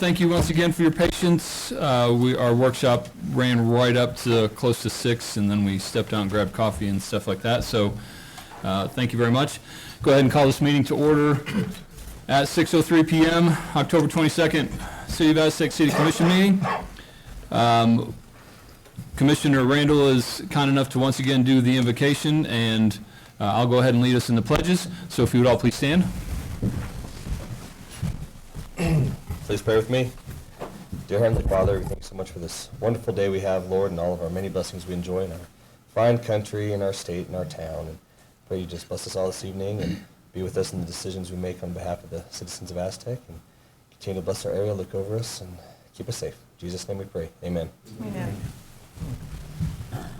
thank you once again for your patience. Our workshop ran right up to close to 6, and then we stepped out and grabbed coffee and stuff like that. So thank you very much. Go ahead and call this meeting to order at 6:03 p.m., October 22nd, City of Aztec City Commission meeting. Commissioner Randall is kind enough to once again do the invocation, and I'll go ahead and lead us in the pledges. So if you would all please stand. Please pray with me. Dear Heavenly Father, we thank you so much for this wonderful day we have, Lord, and all of our many blessings we enjoy in our fine country, in our state, in our town. And pray you just bless us all this evening and be with us in the decisions we make on behalf of the citizens of Aztec, and continue to bless our area, look over us, and keep us safe. In Jesus' name we pray. Amen. Amen.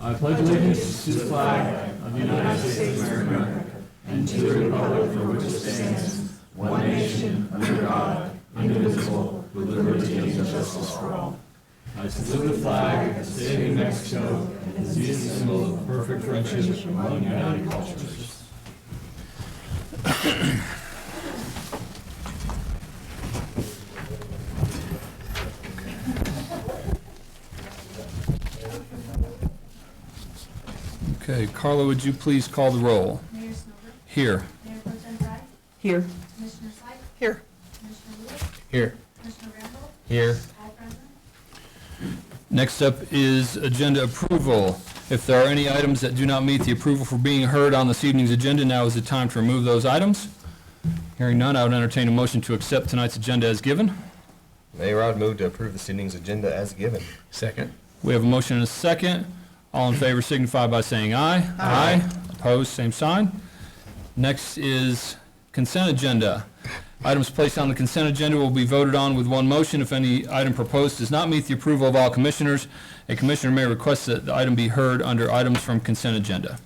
I pledge allegiance to the flag of the United States of America and to the republic for which it stands, one nation, under God, indivisible, with liberty and justice for all. I salute the flag of the state of New Mexico as the symbol of perfect friendship among united cultures. Okay, Carla, would you please call the roll? Mayor Snover. Here. Mayor Pro Tem Dry. Here. Commissioner Sykes. Here. Commissioner Lewis. Here. Commissioner Randall. Here. All present. Next up is agenda approval. If there are any items that do not meet the approval for being heard on this evening's agenda, now is the time to remove those items. Hearing none, I would entertain a motion to accept tonight's agenda as given. Mayor, I would move to approve this evening's agenda as given. Second. We have a motion and a second. All in favor signify by saying aye. Aye. Opposed, same sign. Next is consent agenda. Items placed on the consent agenda will be voted on with one motion. If any item proposed does not meet the approval of all commissioners, a commissioner may request that the item be heard under items from consent agenda.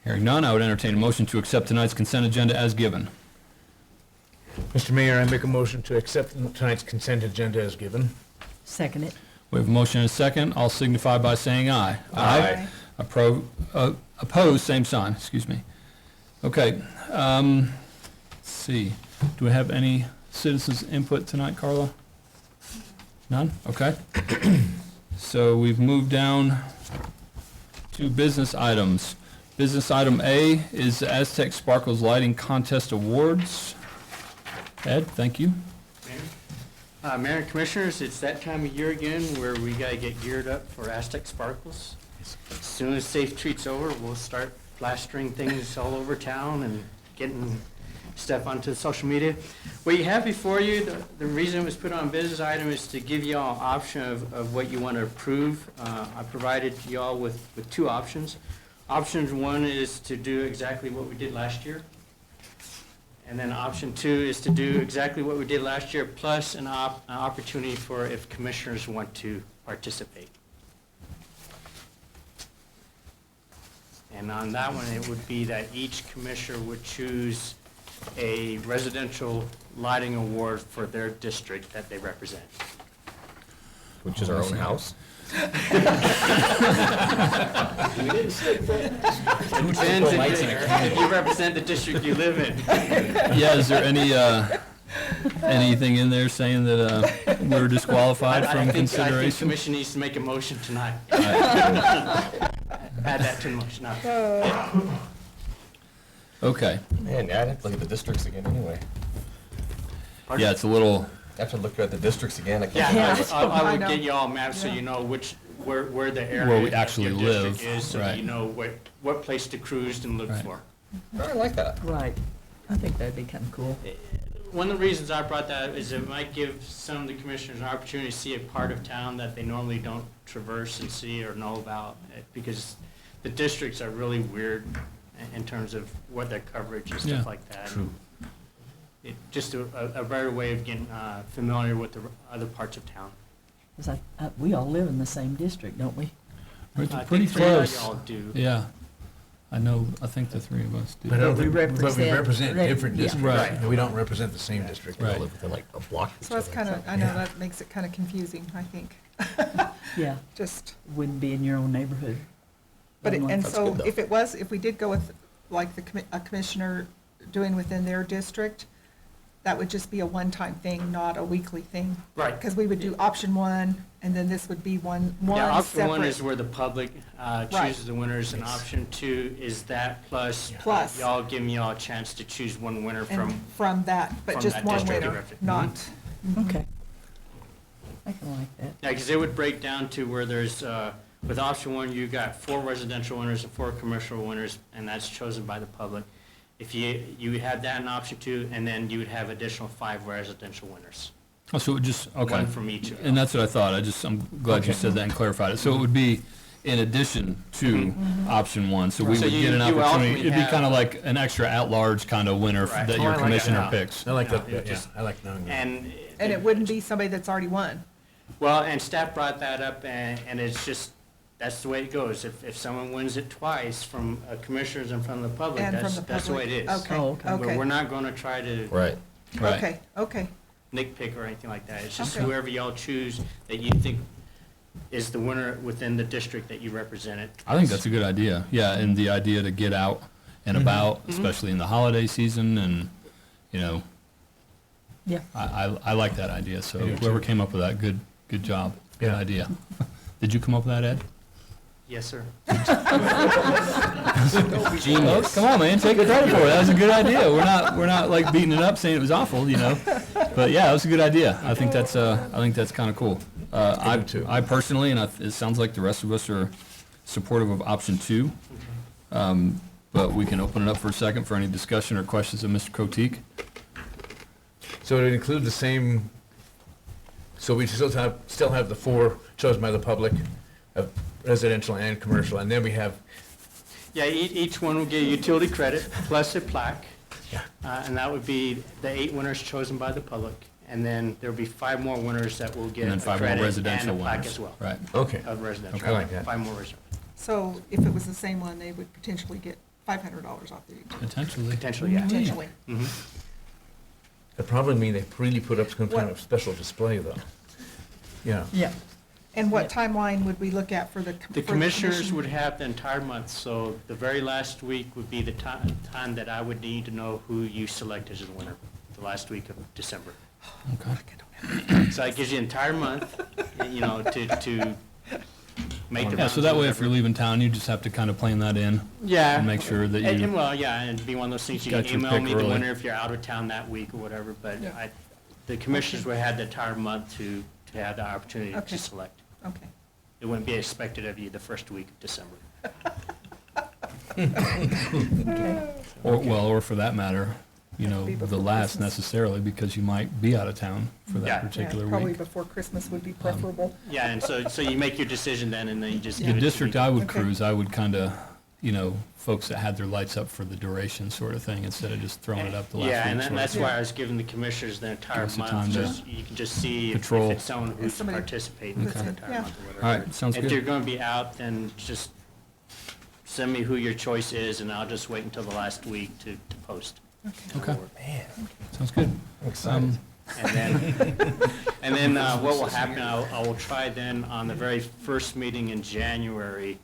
Hearing none, I would entertain a motion to accept tonight's consent agenda as given. Mr. Mayor, I make a motion to accept tonight's consent agenda as given. Second it. We have a motion and a second. All signify by saying aye. Aye. Opposed, same sign, excuse me. Okay, let's see. Do we have any citizens' input tonight, Carla? None? Okay. So we've moved down to business items. Business item A is the Aztec Sparkles Lighting Contest Awards. Ed, thank you. Mayor and Commissioners, it's that time of year again where we gotta get geared up for Aztec Sparkles. As soon as Safe Treat's over, we'll start plastering things all over town and getting stuff onto social media. What you have before you, the reason it was put on business item is to give you all an option of what you want to approve. I provided you all with two options. Option one is to do exactly what we did last year. And then option two is to do exactly what we did last year, plus an opportunity for if commissioners want to participate. And on that one, it would be that each commissioner would choose a residential lighting award for their district that they represent. Which is our own house. It depends if you represent the district you live in. Yeah, is there anything in there saying that we're disqualified from I think the consideration? commission needs to make a motion tonight. Add that to the motion. No. Okay. Man, I'd have to look at the districts again anyway. Yeah, it's a little, I have to look at the districts again. I Yeah, can't. I would get you all maps so you know where the area Where we of actually your live, district is, so right. that you know what place to cruise and look Right. for. I like that. Right. I think that'd be kind of cool. One of the reasons I brought that up is it might give some of the commissioners an opportunity to see a part of town that they normally don't traverse and see or know about, because the districts are really weird in terms of what their coverage and Yeah. stuff like that. True. Just a better way of getting familiar with the other parts of town. 'Cause we all live in the same district, don't we? it's I pretty think three of close. y'all do. Yeah. I think the three of us do. But we we represent- represent different yeah. districts. Right. We don't represent the same district. Right. We live within like a block. of each So it's other. kind of, I know that makes it kind of confusing, I think. Yeah, Just, wouldn't be in your own neighborhood. but, One and month. so good, though. if we did go with, like, a commissioner doing within their district, that would just be a one-time thing, not a weekly thing. Right. Because we would do option one, and then this would be one Yeah, option one is separate. where the public Right. chooses the winners, and option two is that plus Plus. y'all giving y'all a chance to choose one winner And from that, but from just that one district winner, directly. not, Okay. I can like that. Yeah, because it would break down to where there's, with option one, you got 4 residential winners and 4 commercial winners, and that's chosen by the public. If you would have that in option two, and then you would have additional 5 residential winners, Oh, so it would just, okay. one from each. And that's what I thought. I'm glad you said that and clarified it. So it would be in addition to option one. So we So would you- get an you opportunity. ultimately It'd be have- kind of like an extra at-large kind of winner Right. that Oh, your I like commissioner that. picks. I like No, that, it yeah, just- I like knowing that. and it wouldn't be somebody that's already won. Well, and staff brought that up, and it's just, that's the way it goes. If someone wins it twice from commissioners and from the public, And from the that's the way it public. is. Okay, Oh, okay. But okay, we're not gonna try to Right. Right. okay, okay. nitpick or anything like that. It's just Okay. whoever y'all choose that you think is the winner within the district that you represented. I think that's a good idea. Yeah, and the idea to get out and about, especially in the holiday season, and, you know, Yeah. I like that idea. So I do whoever too. came up with that, good job. Good Yeah. idea. Did you come up with that, Ed? Yes, sir. Genius. Come on, man, take credit for it. That was a good idea. We're not like beating it up saying it was awful, you know. But yeah, it was a good idea. I think that's kind of cool. I do too. I personally, and it sounds like the rest of us are supportive of option two. But we can open it up for a second for any discussion or questions of Mr. Cotique. So it would include the same, so we still have the 4 chosen by the public, of residential and commercial, and then we have, Yeah, each one will get utility credit plus a plaque. Yeah. And that would be the 8 winners chosen by the public. And then there'll be 5 more winners that will get And then a 5 more credit residential and a plaque winners. as well. Right. okay. Of residential. Okay. I like that. 5 more residential, So if it was the same one, they would potentially get $500 off their utility, Potentially. potentially, yeah. potentially. Mhm. That'd probably mean they really put up some kind of special display, though. Yeah. Yeah. And what timeline would we look at for the? The for commissioners commission? would have the entire month, so the very last week would be the time that I would need to know who you select as the winner, the last week of December. Okay. So that gives you the entire month, you know, to make the. Yeah, so that way if you're leaving town, you just have to kind of plan that in Yeah. and make sure that And, you, well, yeah, and it'd be one of those things, you Got can your email pick me the early. winner if you're out of town that week or whatever, but Yeah. the commissioners would have the entire month to have the opportunity Okay. to select. Okay. It wouldn't be expected of you the first week of December. or for that matter, you know, Be the before last Christmas. necessarily, because you might be out of town for Yeah. that Yeah, particular probably week. before Christmas would be preferable. Yeah, and so you make your decision then, and then you just The give it to district me. I would Okay. cruise, I would kind of, you know, folks that had their lights up for the duration sort of thing, instead of just throwing it up the last week. Yeah, and sort of that's thing. why I was giving the commissioners the entire Give us the month, time to just, you can just see if patrol. it's someone who's somebody- participating for the entire Yeah. month or whatever. All right, sounds If you're good. gonna be out, then just send me who your choice is, and I'll just wait until the last week to post. Okay, Man, sounds good. I'm excited. And then what will happen, I will try then on the very first meeting in January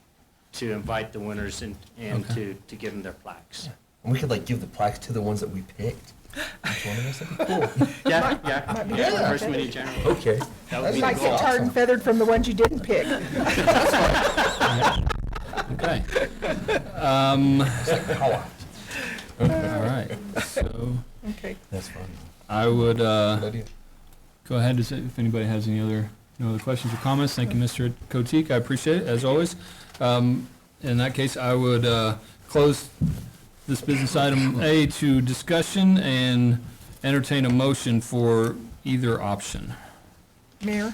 to invite the winners and Okay. to give them their plaques. And we could like give the plaques to the ones that we picked. Each one of us, that'd be cool. Yeah, might be yeah, good. first meeting in January. Okay. That would be You the might goal. get tarred and feathered from the ones you didn't pick. Okay. How? All right, so Okay. That's fun. I would, Good idea. go ahead to say if anybody has no other questions or comments. Thank you, Mr. Cotique. I appreciate it, as always. In that case, I would close this business item A to discussion and entertain a motion for either option. Mayor,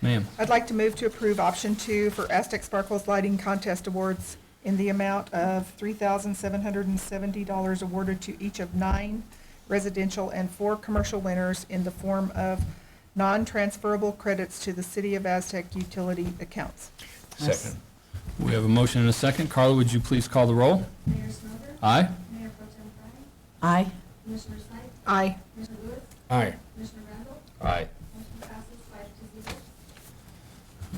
Ma'am, I'd like to move to approve option 2 for Aztec Sparkles Lighting Contest Awards in the amount of $3,770 awarded to each of 9 residential and 4 commercial winners in the form of non-transferable credits to the City of Aztec utility accounts. Second. we have a motion and a second. Carla, would you please call the roll? Mayor Snyder? Aye? Mayor Pro Tem Frank? Aye. Commissioner Sykes? Aye. Commissioner Lewis? Aye. Commissioner Randall? Aye. Motion passes 5-0.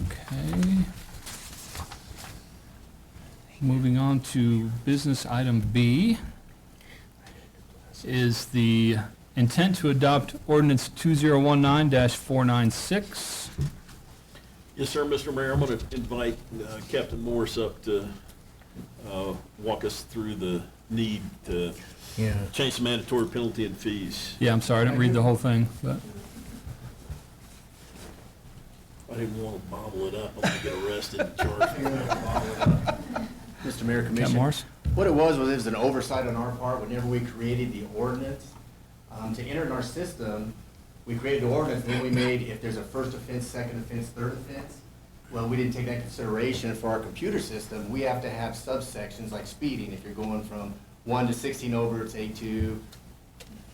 Okay. Moving on to business item B is the intent to adopt ordinance 2019-496. Yes, sir, Mr. Mayor, I'm going to invite Captain Morris up to walk us through the need to Yeah. change the mandatory penalty and fees. Yeah, I'm sorry, I didn't read the whole thing, but, I didn't want to bobble it up, I'm going to get arrested and charged. Mr. Mayor, Captain Commissioner, Morris? what it was an oversight on our part whenever we created the ordinance. To enter in our system, we created the ordinance, then we made, if there's a first offense, second offense, third offense, well, we didn't take that into consideration for our computer system. We have to have subsections like speeding. If you're going from 1 to 16 over, it's A2,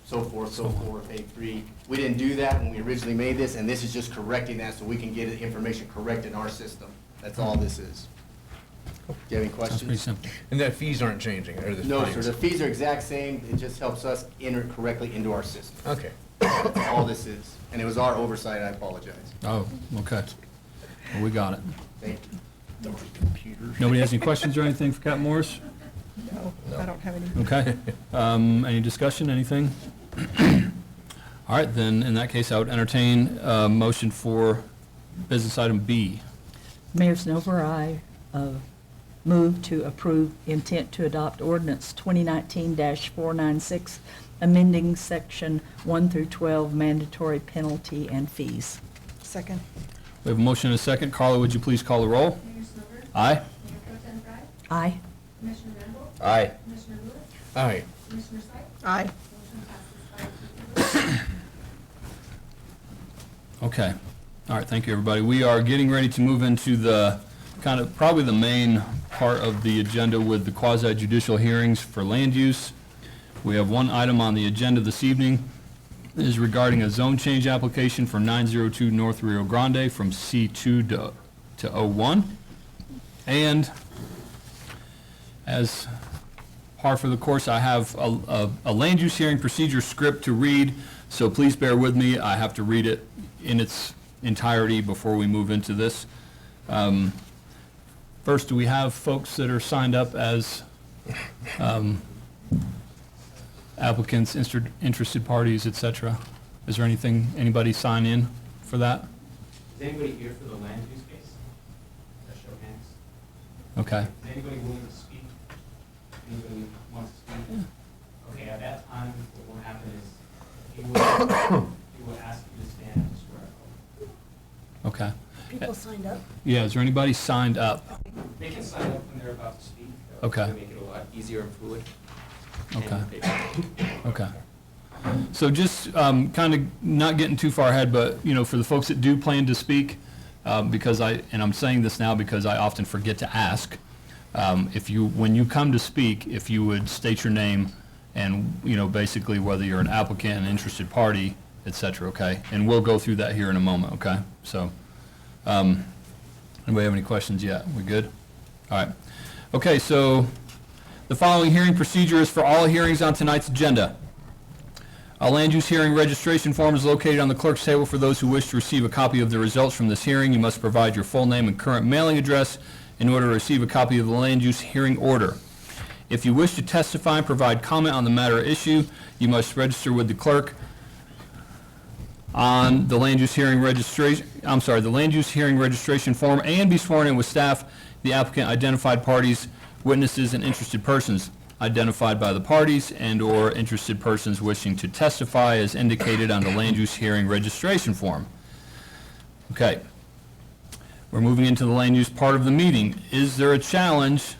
so forth, A3. We didn't do that when we originally made this, and this is just correcting that so we can get the information correct in our system. That's all this is. Do you have any That's pretty questions? simple. And that fees aren't changing, or the No, sir, fines? the fees are exact same, it just helps us enter it correctly into our system. Okay. That's all this is, and it was our oversight, I apologize. Oh, okay. Well, we got it. Thank you. Nobody has any questions or anything for Captain Morris? No, I don't have any. Okay. Any discussion, anything? All right, then, in that case, I would entertain a motion for business item B. Mayor Snover, I move to approve intent to adopt ordinance 2019-496, amending section 1 through 12 mandatory penalty and fees. Second. We have a motion and a second. Carla, would you please call the roll? Mayor Snover. Aye? Mayor Pro Tem Fry. Aye. Commissioner Randall. Aye. Commissioner Lewis. Aye. Commissioner Sykes. Aye. Motion passes 5-0. Okay. All right, thank you, everybody. We are getting ready to move into the kind of, probably the main part of the agenda with the quasi judicial hearings for land use. We have one item on the agenda this evening. It is regarding a zone change application for 902 North Rio Grande from C2 to O1. And as par for the course, I have a land use hearing procedure script to read, so please bear with me. I have to read it in its entirety before we move into this. First, do we have folks that are signed up as applicants, interested parties, et cetera? Is there anything, anybody sign in for that? Is anybody here for the land use case? Show of hands. Okay. Is anybody willing to speak? Anybody wants to speak? Okay, at that time, what will happen is he will ask you to stand and swear. Okay. People signed up? Yeah, is there anybody signed up? They can sign up when they're about to speak. Okay. To make it a lot easier and fluid. Okay. And paper. Okay. So just kind of not getting too far ahead, but, you know, for the folks that do plan to speak, because I'm saying this now because I often forget to ask, when you come to speak, if you would state your name and, you know, basically whether you're an applicant, an interested party, et cetera, okay? And we'll go through that here in a moment, okay? So, anybody have any questions yet? We good? All right. Okay, so the following hearing procedure is for all hearings on tonight's agenda. A land use hearing registration form is located on the clerk's table for those who wish to receive a copy of the results from this hearing. You must provide your full name and current mailing address in order to receive a copy of the land use hearing order. If you wish to testify and provide comment on the matter at issue, you must register with the clerk on the land use hearing registration form and be sworn in with staff. The applicant identified parties, witnesses, and interested persons identified by the parties and/or interested persons wishing to testify as indicated on the land use hearing registration form. Okay. We're moving into the land use part of the meeting. Is there a challenge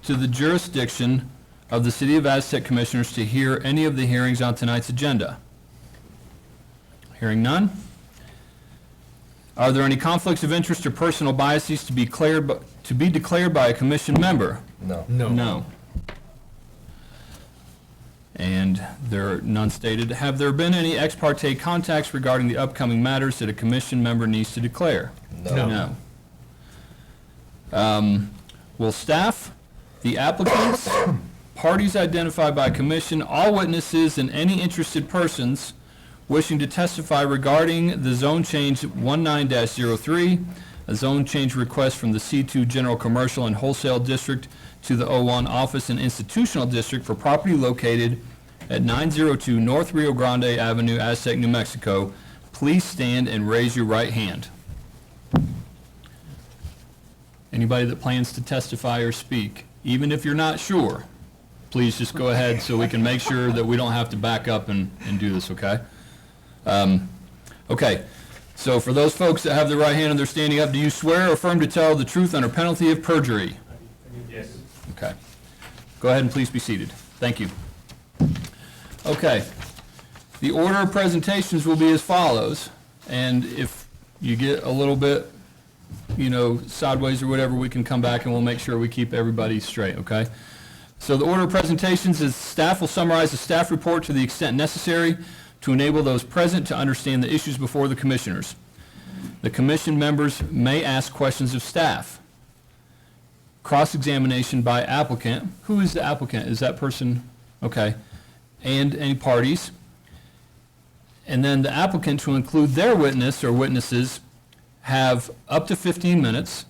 to the jurisdiction of the City of Aztec Commissioners to hear any of the hearings on tonight's agenda? Hearing none. Are there any conflicts of interest or personal biases to be declared by a commission member? No. No. And there are none stated. Have there been any ex parte contacts regarding the upcoming matters that a commission member needs to declare? No. No. Will staff, the applicants, parties identified by commission, all witnesses, and any interested persons wishing to testify regarding the zone change 19-03, a zone change request from the C2 General Commercial and Wholesale District to the O1 Office and Institutional District for property located at 902 North Rio Grande Avenue, Aztec, New Mexico. Please stand and raise your right hand. Anybody that plans to testify or speak, even if you're not sure, please just go ahead so we can make sure that we don't have to back up and do this, okay? Okay, so for those folks that have their right hand and they're standing up, do you swear or affirm to tell the truth under penalty of perjury? Yes. Okay. Go ahead and please be seated. Thank you. Okay. The order of presentations will be as follows, and if you get a little bit, sideways or whatever, we can come back and we'll make sure we keep everybody straight, okay? So the order of presentations is staff will summarize the staff report to the extent necessary to enable those present to understand the issues before the commissioners. The commission members may ask questions of staff. Cross-examination by applicant. Who is the applicant? Is that person? Okay. And any parties. And then the applicant, to include their witness or witnesses, have up to 15 minutes.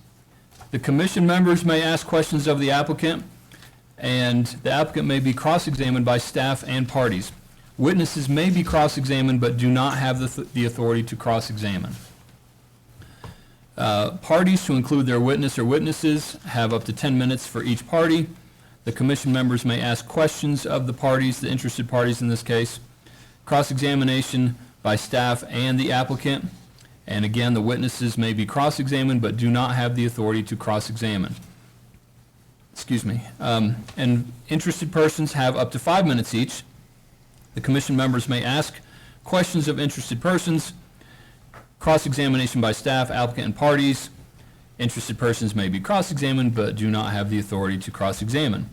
The commission members may ask questions of the applicant, and the applicant may be cross-examined by staff and parties. Witnesses may be cross-examined but do not have the authority to cross-examine. Parties, to include their witness or witnesses, have up to 10 minutes for each party. The commission members may ask questions of the parties, the interested parties in this case. Cross-examination by staff and the applicant. And again, the witnesses may be cross-examined but do not have the authority to cross-examine. Excuse me. And interested persons have up to 5 minutes each. The commission members may ask questions of interested persons. Cross-examination by staff, applicant, and parties. Interested persons may be cross-examined but do not have the authority to cross-examine.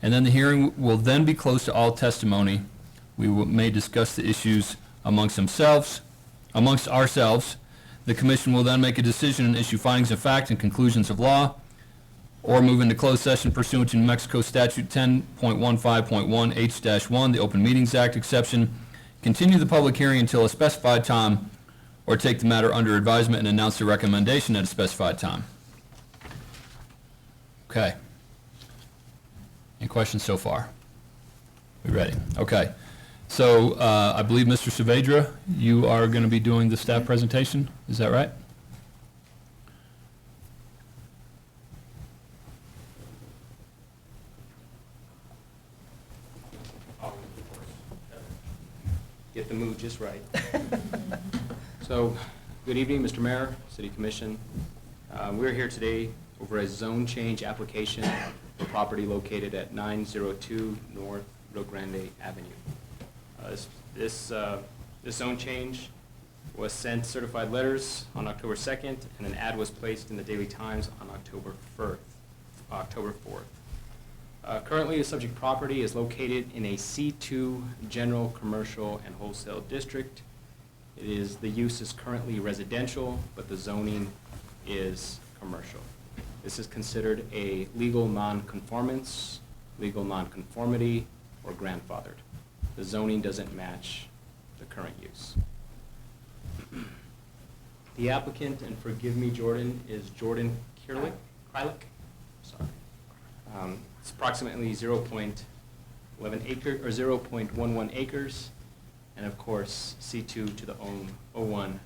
And then the hearing will then be closed to all testimony. We may discuss the issues amongst ourselves. The commission will then make a decision and issue findings of fact and conclusions of law, or move into closed session pursuant to New Mexico Statute 10.15.1 H-1, the Open Meetings Act exception, continue the public hearing until a specified time, or take the matter under advisement and announce the recommendation at a specified time. Okay. Any questions so far? We ready? Okay. So I believe, Mr. Saavedra, you are going to be doing the staff presentation. Is that right? Get the mood just right. So, good evening, Mr. Mayor, City Commission. We're here today over a zone change application for property located at 902 North Rio Grande Avenue. This zone change was sent certified letters on October 2nd, and an ad was placed in the Daily Times on October 4th. Currently, the subject property is located in a C2 general, commercial, and wholesale district. The use is currently residential, but the zoning is commercial. This is considered a legal nonconformance, legal nonconformity, or grandfathered. The zoning doesn't match the current use. The applicant, and forgive me, Jordan, is Jordan Krylik. Sorry. It's approximately 0.11 acre, or 0.11 acres, and of course, C2 to the O1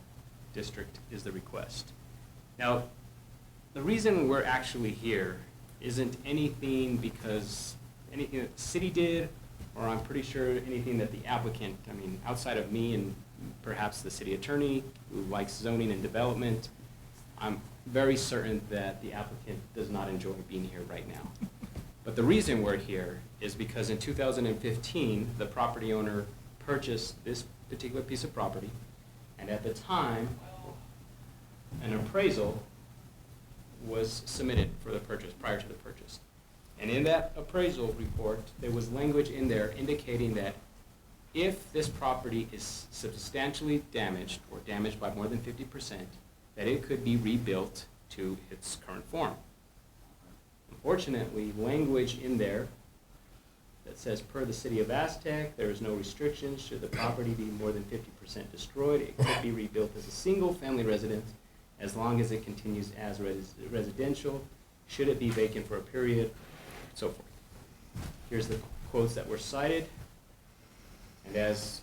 district is the request. Now, the reason we're actually here isn't anything because anything that the city did, or I'm pretty sure anything that the applicant, outside of me and perhaps the city attorney who likes zoning and development, I'm very certain that the applicant does not enjoy being here right now. But the reason we're here is because in 2015, the property owner purchased this particular piece of property, and at the time, an appraisal was submitted for the purchase, prior to the purchase. And in that appraisal report, there was language in there indicating that if this property is substantially damaged, or damaged by more than 50%, that it could be rebuilt to its current form. Unfortunately, language in there that says, per the city of Aztec, there is no restrictions. Should the property be more than 50% destroyed, it could be rebuilt as a single-family residence as long as it continues as residential. Should it be vacant for a period, so forth. Here's the quotes that were cited. And as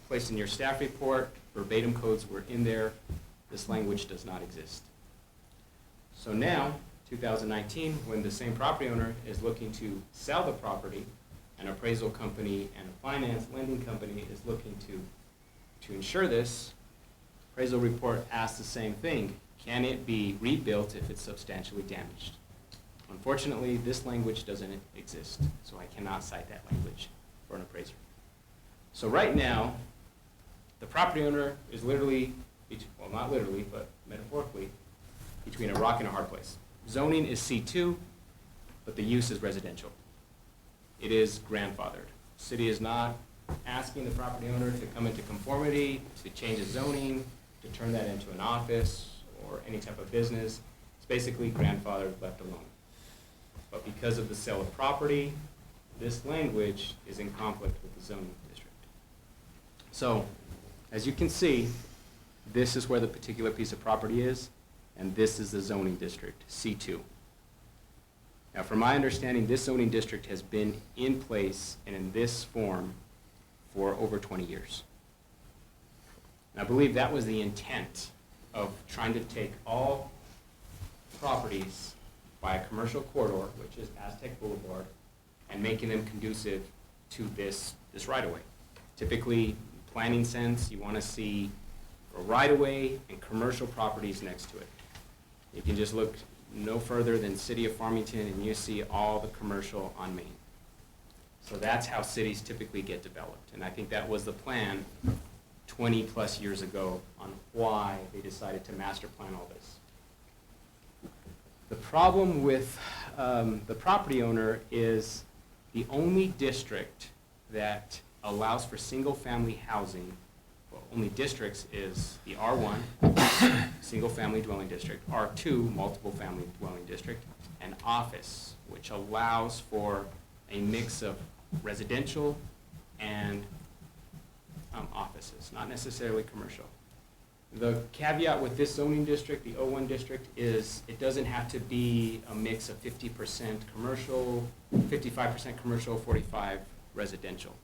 placed in your staff report, verbatim codes were in there. This language does not exist. So now, 2019, when the same property owner is looking to sell the property, an appraisal company and a finance lending company is looking to insure this, appraisal report asks the same thing. Can it be rebuilt if it's substantially damaged? Unfortunately, this language doesn't exist, so I cannot cite that language for an appraiser. So right now, the property owner is literally, well, not literally, but metaphorically, between a rock and a hard place. Zoning is C2, but the use is residential. It is grandfathered. City is not asking the property owner to come into conformity, to change the zoning, to turn that into an office or any type of business. It's basically grandfathered, left alone. But because of the sale of property, this language is in conflict with the zoning district. So, as you can see, this is where the particular piece of property is, and this is the zoning district, C2. Now, from my understanding, this zoning district has been in place and in this form for over 20 years. And I believe that was the intent of trying to take all properties by a commercial corridor, which is Aztec Boulevard, and making them conducive to this right-of-way. Typically, planning sense, you want to see a right-of-way and commercial properties next to it. You can just look no further than City of Farmington and you see all the commercial on Main. So that's how cities typically get developed. And I think that was the plan 20 plus years ago on why they decided to master plan all this. The problem with the property owner is the only district that allows for single-family housing, well, only districts is the R1, single-family dwelling district, R2, multiple-family dwelling district, and office, which allows for a mix of residential and offices, not necessarily commercial. The caveat with this zoning district, the O1 district, is it doesn't have to be a mix of 50% commercial, 55% commercial, 45 residential.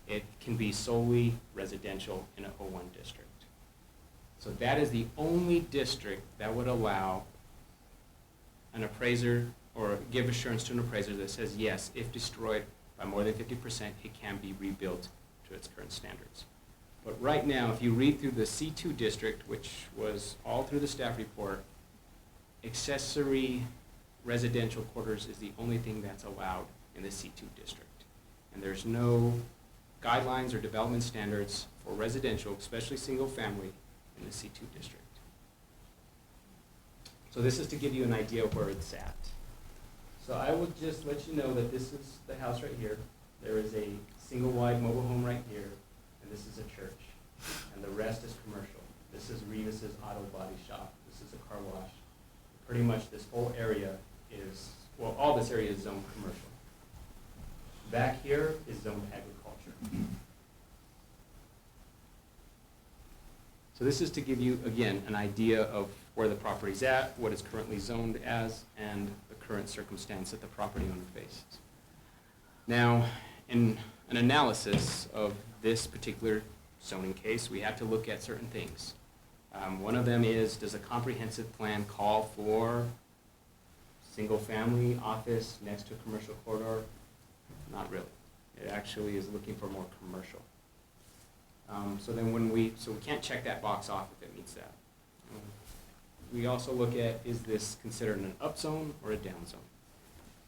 It can be solely residential in an O1 district. So that is the only district that would allow an appraiser or give assurance to an appraiser that says, yes, if destroyed by more than 50%, it can be rebuilt to its current standards. But right now, if you read through the C2 district, which was all through the staff report, accessory residential quarters is the only thing that's allowed in the C2 district. And there's no guidelines or development standards for residential, especially single family, in the C2 district. So this is to give you an idea of where it's at. So I will just let you know that this is the house right here. There is a single wide mobile home right here, and this is a church. And the rest is commercial. This is Revis's auto body shop. This is a car wash. Pretty much this whole area is, well, all this area is zoned commercial. Back here is zoned agriculture. So this is to give you, again, an idea of where the property's at, what it's currently zoned as, and the current circumstance that the property owner faces. Now, in an analysis of this particular zoning case, we have to look at certain things. One of them is, does a comprehensive plan call for single-family office next to a commercial corridor? Not really. It actually is looking for more commercial. So we can't check that box off if it meets that. We also look at, is this considered an up zone or a down zone?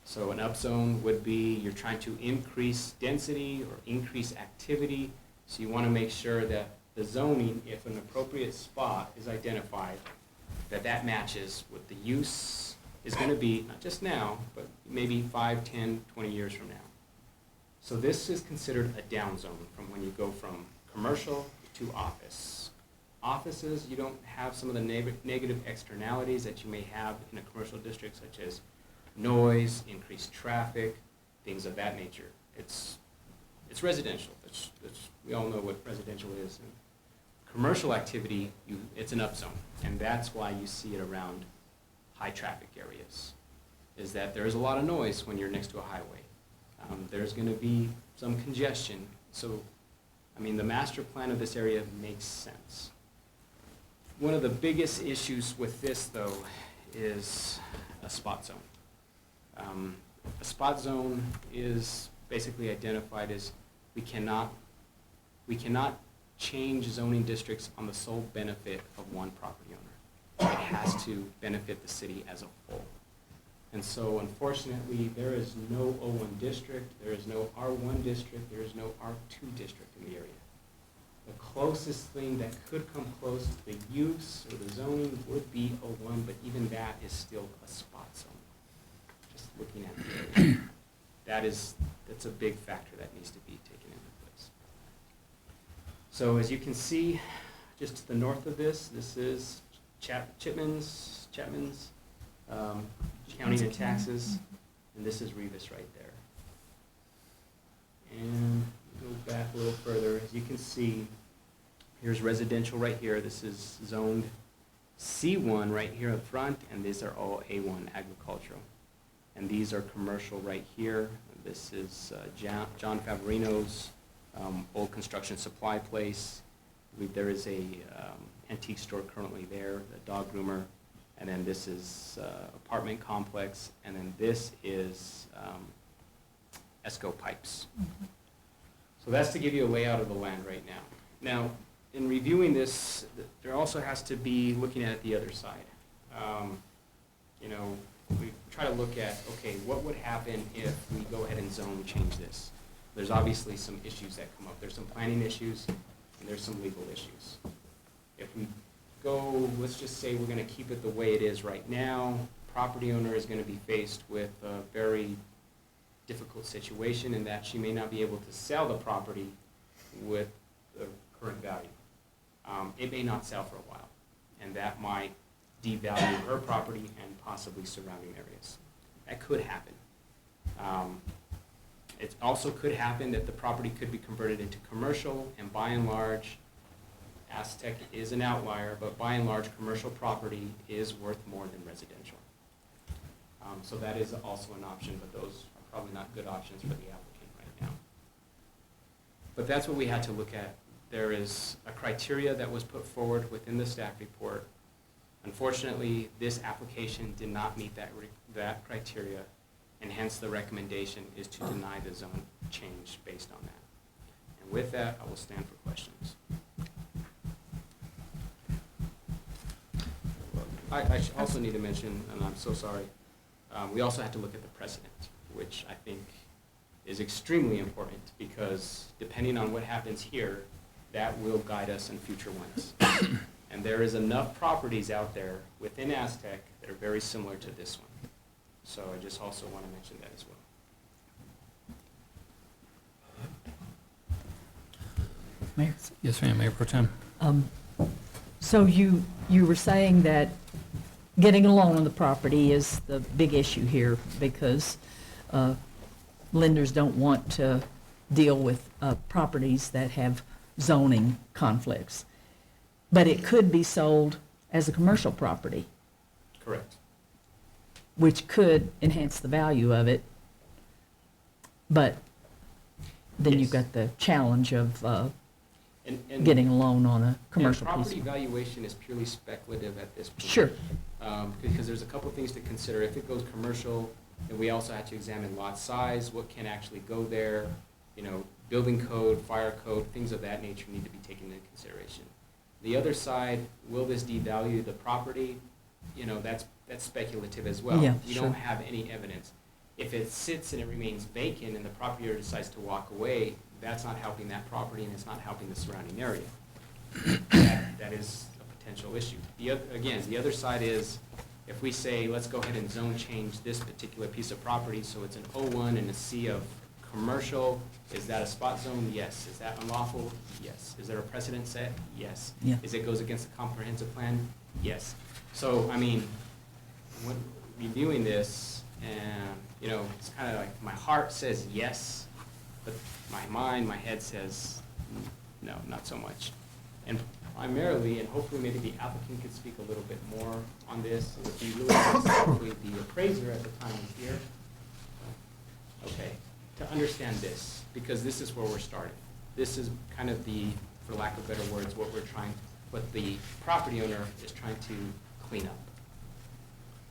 So an up zone would be you're trying to increase density or increase activity, so you want to make sure that the zoning, if an appropriate spot is identified, that matches what the use is going to be, not just now, but maybe 5, 10, 20 years from now. So this is considered a down zone from when you go from commercial to office. Offices, you don't have some of the negative externalities that you may have in a commercial district, such as noise, increased traffic, things of that nature. It's residential. We all know what residential is. And commercial activity, it's an upzone, and that's why you see it around high traffic areas, is that there's a lot of noise when you're next to a highway. There's going to be some congestion, so I mean, the master plan of this area makes sense. One of the biggest issues with this, though, is a spot zone. A spot zone is basically identified as we cannot change zoning districts on the sole benefit of one property owner. It has to benefit the city as a whole. And so unfortunately, there is no O1 district, there is no R1 district, there is no R2 district in the area. The closest thing that could come close to the use or the zoning would be O1, but even that is still a spot zone. Just looking at the area. That's a big factor that needs to be taken into place. So as you can see, just to the north of this is Chapman's, counting and taxes, and this is Revis right there. And go back a little further, as you can see, here's residential right here. This is zoned C1 right here up front, and these are all A1 agricultural. And these are commercial right here. This is John Favorino's old construction supply place. There is a antique store currently there, the dog groomer. And then this is apartment complex, and then this is ESCO pipes. So that's to give you a layout of the land right now. Now, in reviewing this, there also has to be looking at the other side. You know, we try to look at, okay, what would happen if we go ahead and zone change this? There's obviously some issues that come up. There's some planning issues, and there's some legal issues. If we go, let's just say we're going to keep it the way it is right now, property owner is going to be faced with a very difficult situation in that she may not be able to sell the property with the current value. It may not sell for a while, and that might devalue her property and possibly surrounding areas. That could happen. It also could happen that the property could be converted into commercial, and by and large, Aztec is an outlier, but by and large, commercial property is worth more than residential. So that is also an option, but those are probably not good options for the applicant right now. But that's what we had to look at. There is a criteria that was put forward within the staff report. Unfortunately, this application did not meet that criteria, and hence the recommendation is to deny the zone change based on that. And with that, I will stand for questions. I also need to mention, and I'm so sorry, we also have to look at the precedent, which I think is extremely important, because depending on what happens here, that will guide us in future ones. And there is enough properties out there within Aztec that are very similar to this one. So I just also want to mention that as well. Mayor? Yes, ma'am, Mayor Pro Tem. So you were saying that getting a loan on the property is the big issue here, because lenders don't want to deal with properties that have zoning conflicts. But it could be sold as a commercial property, Correct. which could enhance the value of it. But then you've Yes. got the challenge of And getting a loan on a commercial and piece. property valuation is purely speculative at this point. Sure. Because there's a couple things to consider. If it goes commercial, then we also have to examine lot size, what can actually go there, you know, building code, fire code, things of that nature need to be taken into consideration. The other side, will this devalue the property? You know, that's speculative as well. Yeah, We sure. don't have any evidence. If it sits and it remains vacant and the property owner decides to walk away, that's not helping that property and it's not helping the surrounding area. That is a potential issue. The other side is, if we say, let's go ahead and zone change this particular piece of property, so it's an O1 and a C of commercial, is that a spot zone? Yes. Is that unlawful? Yes. Is there a precedent set? Yes. Yeah. Is it goes against the comprehensive plan? Yes. So, I mean, when reviewing this, and, you know, it's kind of like, my heart says yes, but my mind, my head says, no, not so much. And primarily, and hopefully maybe the applicant could speak a little bit more on this, it would be really nice if hopefully the appraiser at the time is here. Okay, to understand this, because this is where we're starting. this is kind of the, for lack of better words, what the property owner is trying to clean up.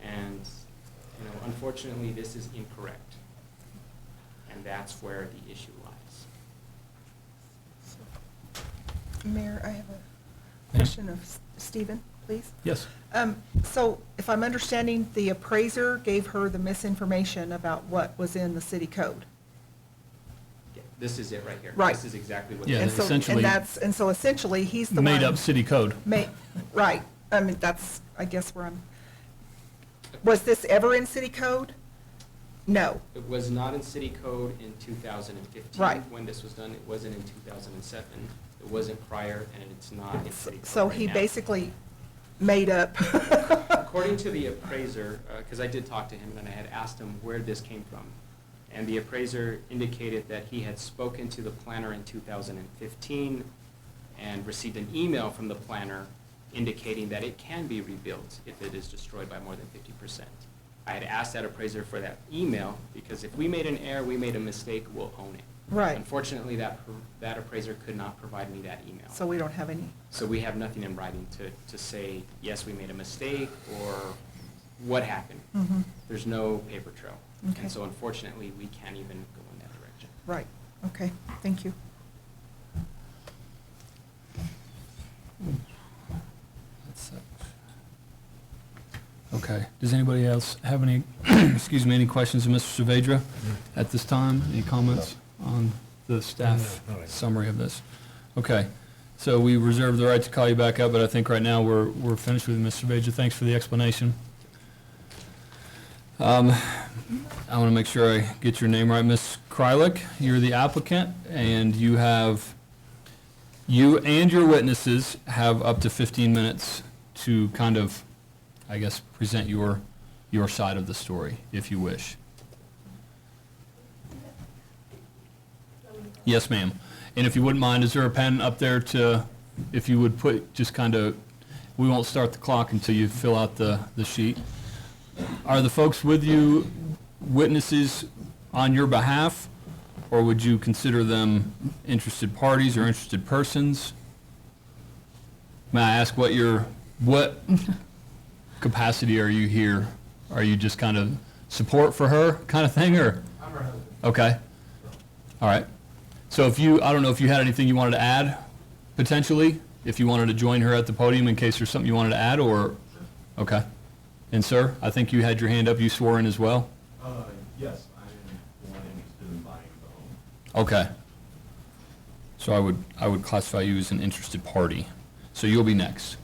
And, unfortunately, this is incorrect. And that's where the issue lies. Mayor, I have a question of Stephen, please. Yes. So if I'm understanding, the appraiser gave her the misinformation about what was in the city code. Yeah, this is it right here. Right. This is exactly what. Yeah, And so, essentially- and so essentially, he's the one. Made up city code. Right. I mean, that's, I guess, where I'm, was this ever in city code? No. It was not in city code in 2015. Right. When this was done, it wasn't in 2007. It wasn't prior, and it's not in city code So right he now. basically made up. According to the appraiser, because I did talk to him and I had asked him where this came from, and the appraiser indicated that he had spoken to the planner in 2015 and received an email from the planner indicating that it can be rebuilt if it is destroyed by more than 50%. I had asked that appraiser for that email because if we made an error, we made a mistake, we'll own it. Right. Unfortunately, that appraiser could not provide me that email. So we don't have any. So we have nothing in writing to say, yes, we made a mistake, or what happened. Mhm. There's no paper trail. Okay. And so unfortunately, we can't even go in that direction. Right. Okay. Thank you. Okay. Does anybody else have any, excuse me, any questions of Mr. Saavedra at this time? Any comments on the staff No, no. summary of this? Okay. So we reserve the right to call you back up, but I think right now we're finished with Mr. Saavedra. Thanks for the explanation. I want to make sure I get your name right. Ms. Krylik, you're the applicant, and you and your witnesses have up to 15 minutes to kind of, I guess, present your side of the story, if you wish. Yes, ma'am. And if you wouldn't mind, is there a pen up there if you would put, just kind of, we won't start the clock until you fill out the sheet. Are the folks with you witnesses on your behalf, or would you consider them interested parties or interested persons? May I ask what capacity are you here? Are you just kind of support for her kind of thing, or? I'm her husband. Okay. All right. So I don't know if you had anything you wanted to add, potentially, if you wanted to join her at the podium in case there's something you wanted to add, or? Okay. And sir, I think you had your hand up, you swore in as well? Yes, I am the one interested in buying the home. Okay. So I would classify you as an interested party. So you'll be next.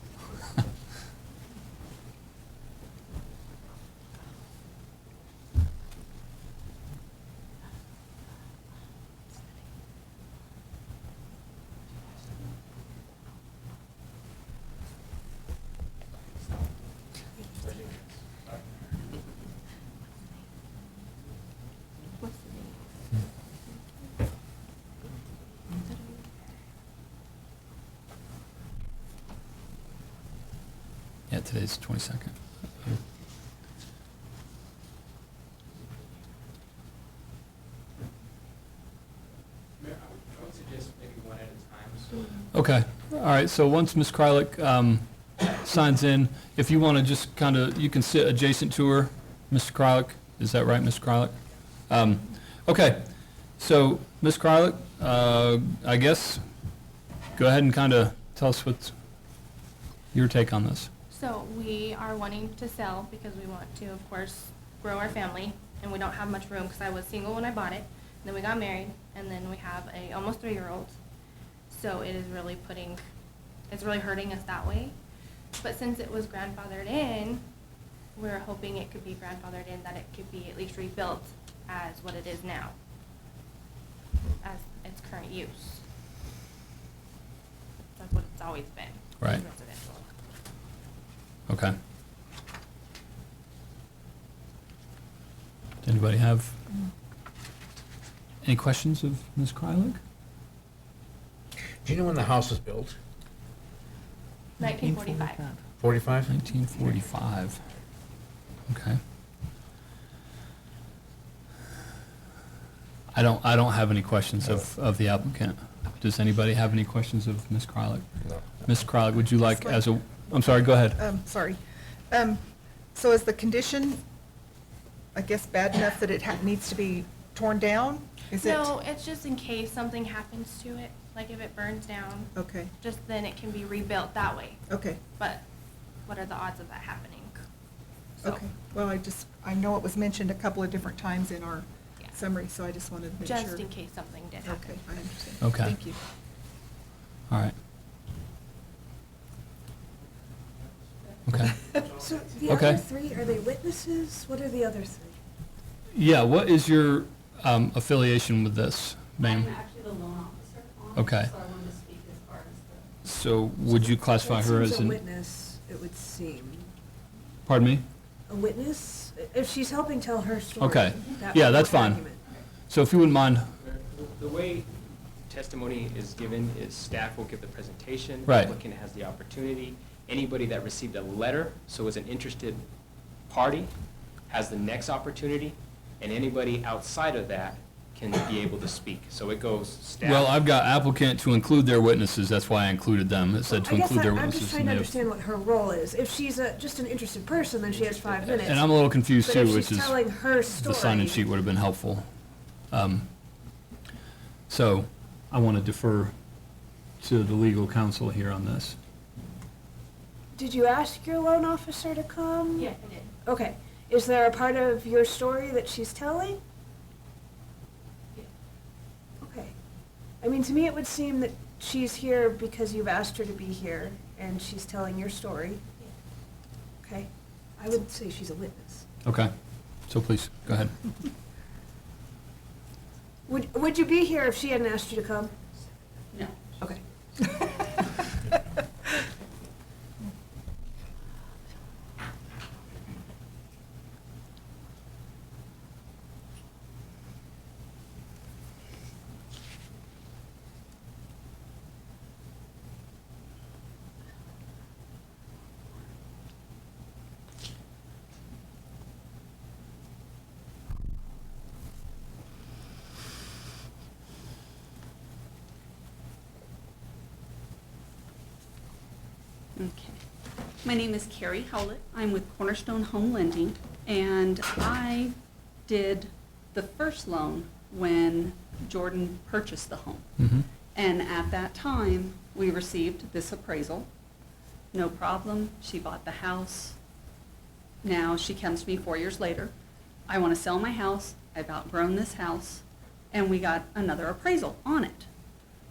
Yeah, today's the 22nd. Mayor, I would suggest maybe one at a time, so. Okay, all right, so once Ms. Krylik signs in, if you want to just kind of, you can sit adjacent to her, Mr. Krylik, is that right, Ms. Krylik? Okay, so Ms. Krylik, I guess, go ahead and kind of tell us what's your take on this. So we are wanting to sell because we want to, of course, grow our family, and we don't have much room because I was single when I bought it. Then we got married, and then we have a almost 3-year-old. So it is really it's really hurting us that way. But since it was grandfathered in, we're hoping it could be grandfathered in, that it could be at least rebuilt as what it is now, as its current use. That's what it's always been. Right. Residential. Okay. Does anybody have any questions of Ms. Krylik? Do you know when the house was built? 1945. 45? 1945. Okay. I don't have any questions of the applicant. Does anybody have any questions of Ms. Krylik? No. Ms. Krylik, would you like I'm sorry, go ahead. Sorry. So is the condition, I guess, bad enough that it needs to be torn down? Is it? No, it's just in case something happens to it, like if it burns down, Okay, just then it can be rebuilt that way. okay, But what are the odds of that happening? So, okay. Well, I know it was mentioned a couple of different times in our Yeah. summary, so I just wanted to make sure. Just in case something did happen. Okay, I understand. Okay. Thank you. All right. Okay. So the Okay. other three, are they witnesses? What are the other three? Yeah, what is your affiliation with this, ma'am? I'm actually the loan officer on it, Okay. so I wanted to speak as far as the. So would you classify That her seems as a an, witness, it would seem. pardon me? A witness? If she's helping tell her story. Okay. that Yeah, would be that's an fine. argument. So if you wouldn't mind, The way testimony is given is staff will give the presentation. Right. The applicant has the opportunity. Anybody that received a letter, so is an interested party, has the next opportunity, and anybody outside of that can be able to speak. So it goes staff. well, I've got applicant to include their witnesses, that's why I included them. It said to I guess include their I'm witnesses. just trying and to they- understand what her role is. If she's just an interested person, then she has 5 minutes. And I'm a little confused But too, if which she's is, telling her the story. sign-in sheet would have been helpful. So I want to defer to the legal counsel here on this. Did you ask your loan officer to come? Yeah, I did. Okay. Is there a part of your story that she's telling? Okay. I mean, to me, it would seem that she's here because you've asked her to be here, and she's telling your story. Okay? I would say she's a witness. Okay, so please, go ahead. Would you be here if she hadn't asked you to come? No. Okay. Okay. My name is Carrie Howlett. I'm with Cornerstone Home Lending, and I did the first loan when Jordan purchased the home. Mm-hmm. And at that time, we received this appraisal. No problem. She bought the house. Now she comes to me 4 years later. I want to sell my house. I've outgrown this house. And we got another appraisal on it.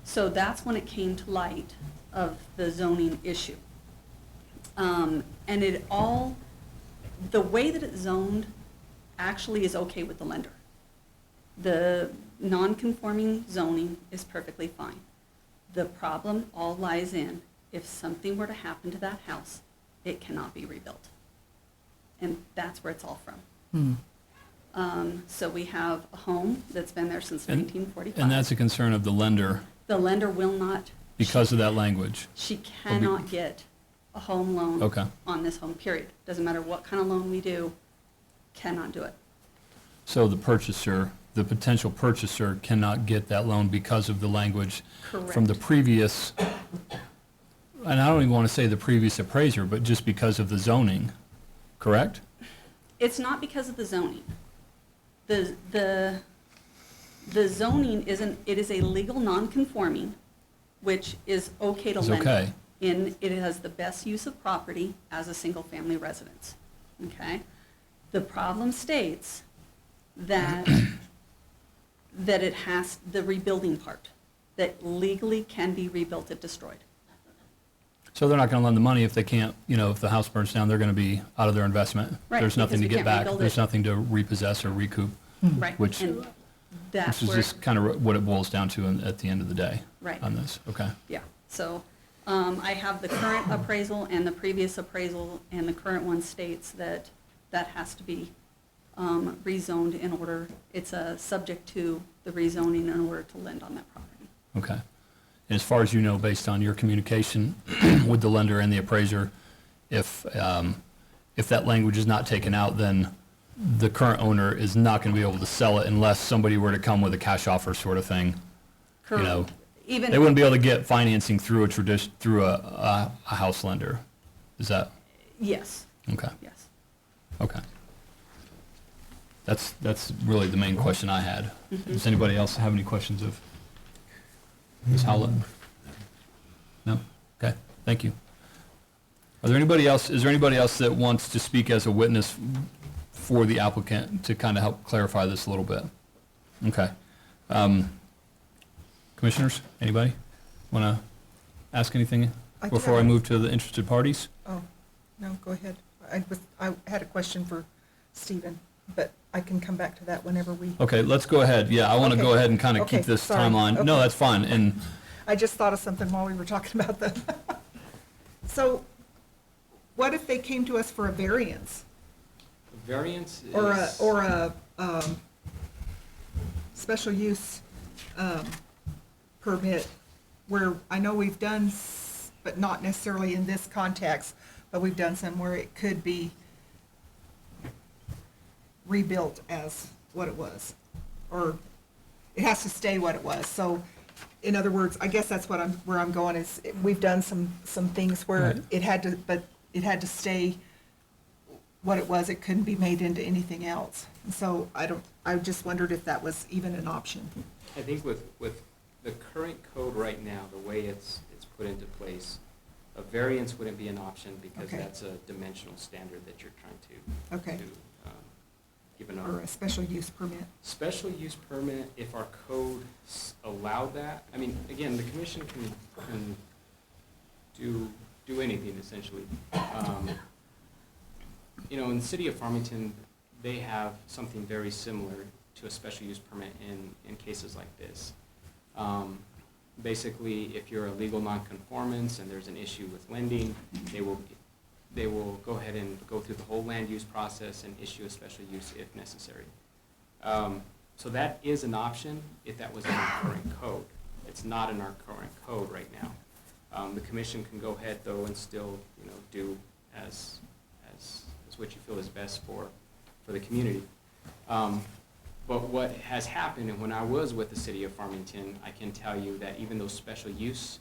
So that's when it came to light of the zoning issue. And it all, the way that it's zoned actually is okay with the lender. The non-conforming zoning is perfectly fine. The problem all lies in, if something were to happen to that house, it cannot be rebuilt. And that's where it's all from. So we have a home that's been there since And- 1945. And that's a concern of the lender The lender will not. because of that language. She cannot get a home loan. Okay. On this home, period. Doesn't matter what kind of loan we do, cannot do it. So the purchaser, the potential purchaser cannot get that loan because of the language from the Correct. previous, and I don't even want to say the previous appraiser, but just because of the zoning, correct? It's not because of the zoning. The zoning isn't, it is a legal non-conforming, which is okay to It's lend. okay. And it has the best use of property as a single-family residence, okay? The problem states that, that it has the rebuilding part, that legally can be rebuilt if destroyed. So they're not going to lend the money if they can't, if the house burns down, they're going to be out of their investment. Right, There's nothing to because we get can't back. rebuild There's it. nothing to repossess or recoup, Right. Which- And that's which is where, just kind of what it boils down to at the end of the day. Right. On this, okay. yeah, so, I have the current appraisal and the previous appraisal, and the current one states that that has to be, rezoned in order, it's subject to the rezoning in order to lend on that property. Okay. And as far as you know, based on your communication with the lender and the appraiser, if that language is not taken out, then the current owner is not going to be able to sell it unless somebody were to come with a cash offer sort of thing. You know, even. They wouldn't be able to get financing through a house lender. Is that, Yes, okay, yes. okay. That's really the main question I had. Does anybody else have any questions of Ms. Howlett? No? Okay, thank you. Is there anybody else that wants to speak as a witness for the applicant to kind of help clarify this a little bit? Okay. Commissioners, anybody want to ask anything I do before I have a- move to the interested parties? Oh, no, go ahead. I had a question for Stephen, but I can come back to that whenever we, Okay, let's go ahead. Yeah, I want to Okay. go ahead and kind of Okay, keep this sorry. timeline. No, Okay. that's fine. And I just thought of something while we were talking about the, so what if they came to us for a variance? Variance is. Or a special use permit, where I know we've done, but not necessarily in this context, but we've done some where it could be rebuilt as what it was, or it has to stay what it was. So, in other words, I guess that's where I'm going is, we've done some things where Right. it had to stay what it was. It couldn't be made into anything else. And so I just wondered if that was even an option. I think with the current code right now, the way it's put into place, a variance wouldn't be an option because Okay. that's a dimensional standard that you're trying to. Okay. Give an Or a special use permit. special use permit, if our code allowed that, I mean, again, the commission can do anything essentially. You know, in the city of Farmington, they have something very similar to a special use permit in cases like this. Basically, if you're a legal nonconformance and there's an issue with lending, they will go ahead and go through the whole land use process and issue a special use if necessary. So that is an option if that was in our current code. It's not in our current code right now. The commission can go ahead though and still, you know, do as what you feel is best for the community. But what has happened, and when I was with the city of Farmington, I can tell you that even those special use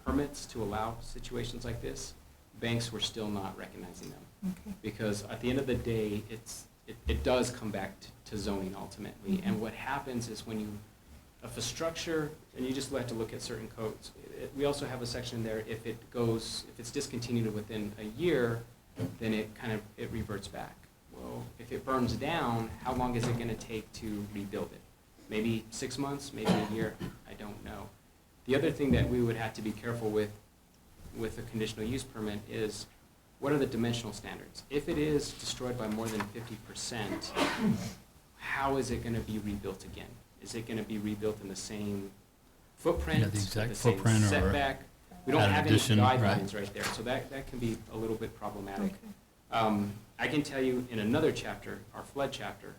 permits to allow situations like this, banks were still not recognizing them. Okay. Because at the end of the day, it does come back to zoning ultimately. And what happens is if a structure, and you just have to look at certain codes, we also have a section there, if it's discontinued within a year, then it reverts back. Well, if it burns down, how long is it gonna take to rebuild it? Maybe 6 months, maybe a year, I don't know. The other thing that we would have to be careful with a conditional use permit is, what are the dimensional standards? If it is destroyed by more than 50%, how is it gonna be rebuilt again? Is it gonna be rebuilt in the same footprint? Yeah, the exact the same footprint or setback? We don't add an have any addition, right. guidelines right there, so that can be a little bit problematic. Okay. I can tell you in another chapter, our flood chapter,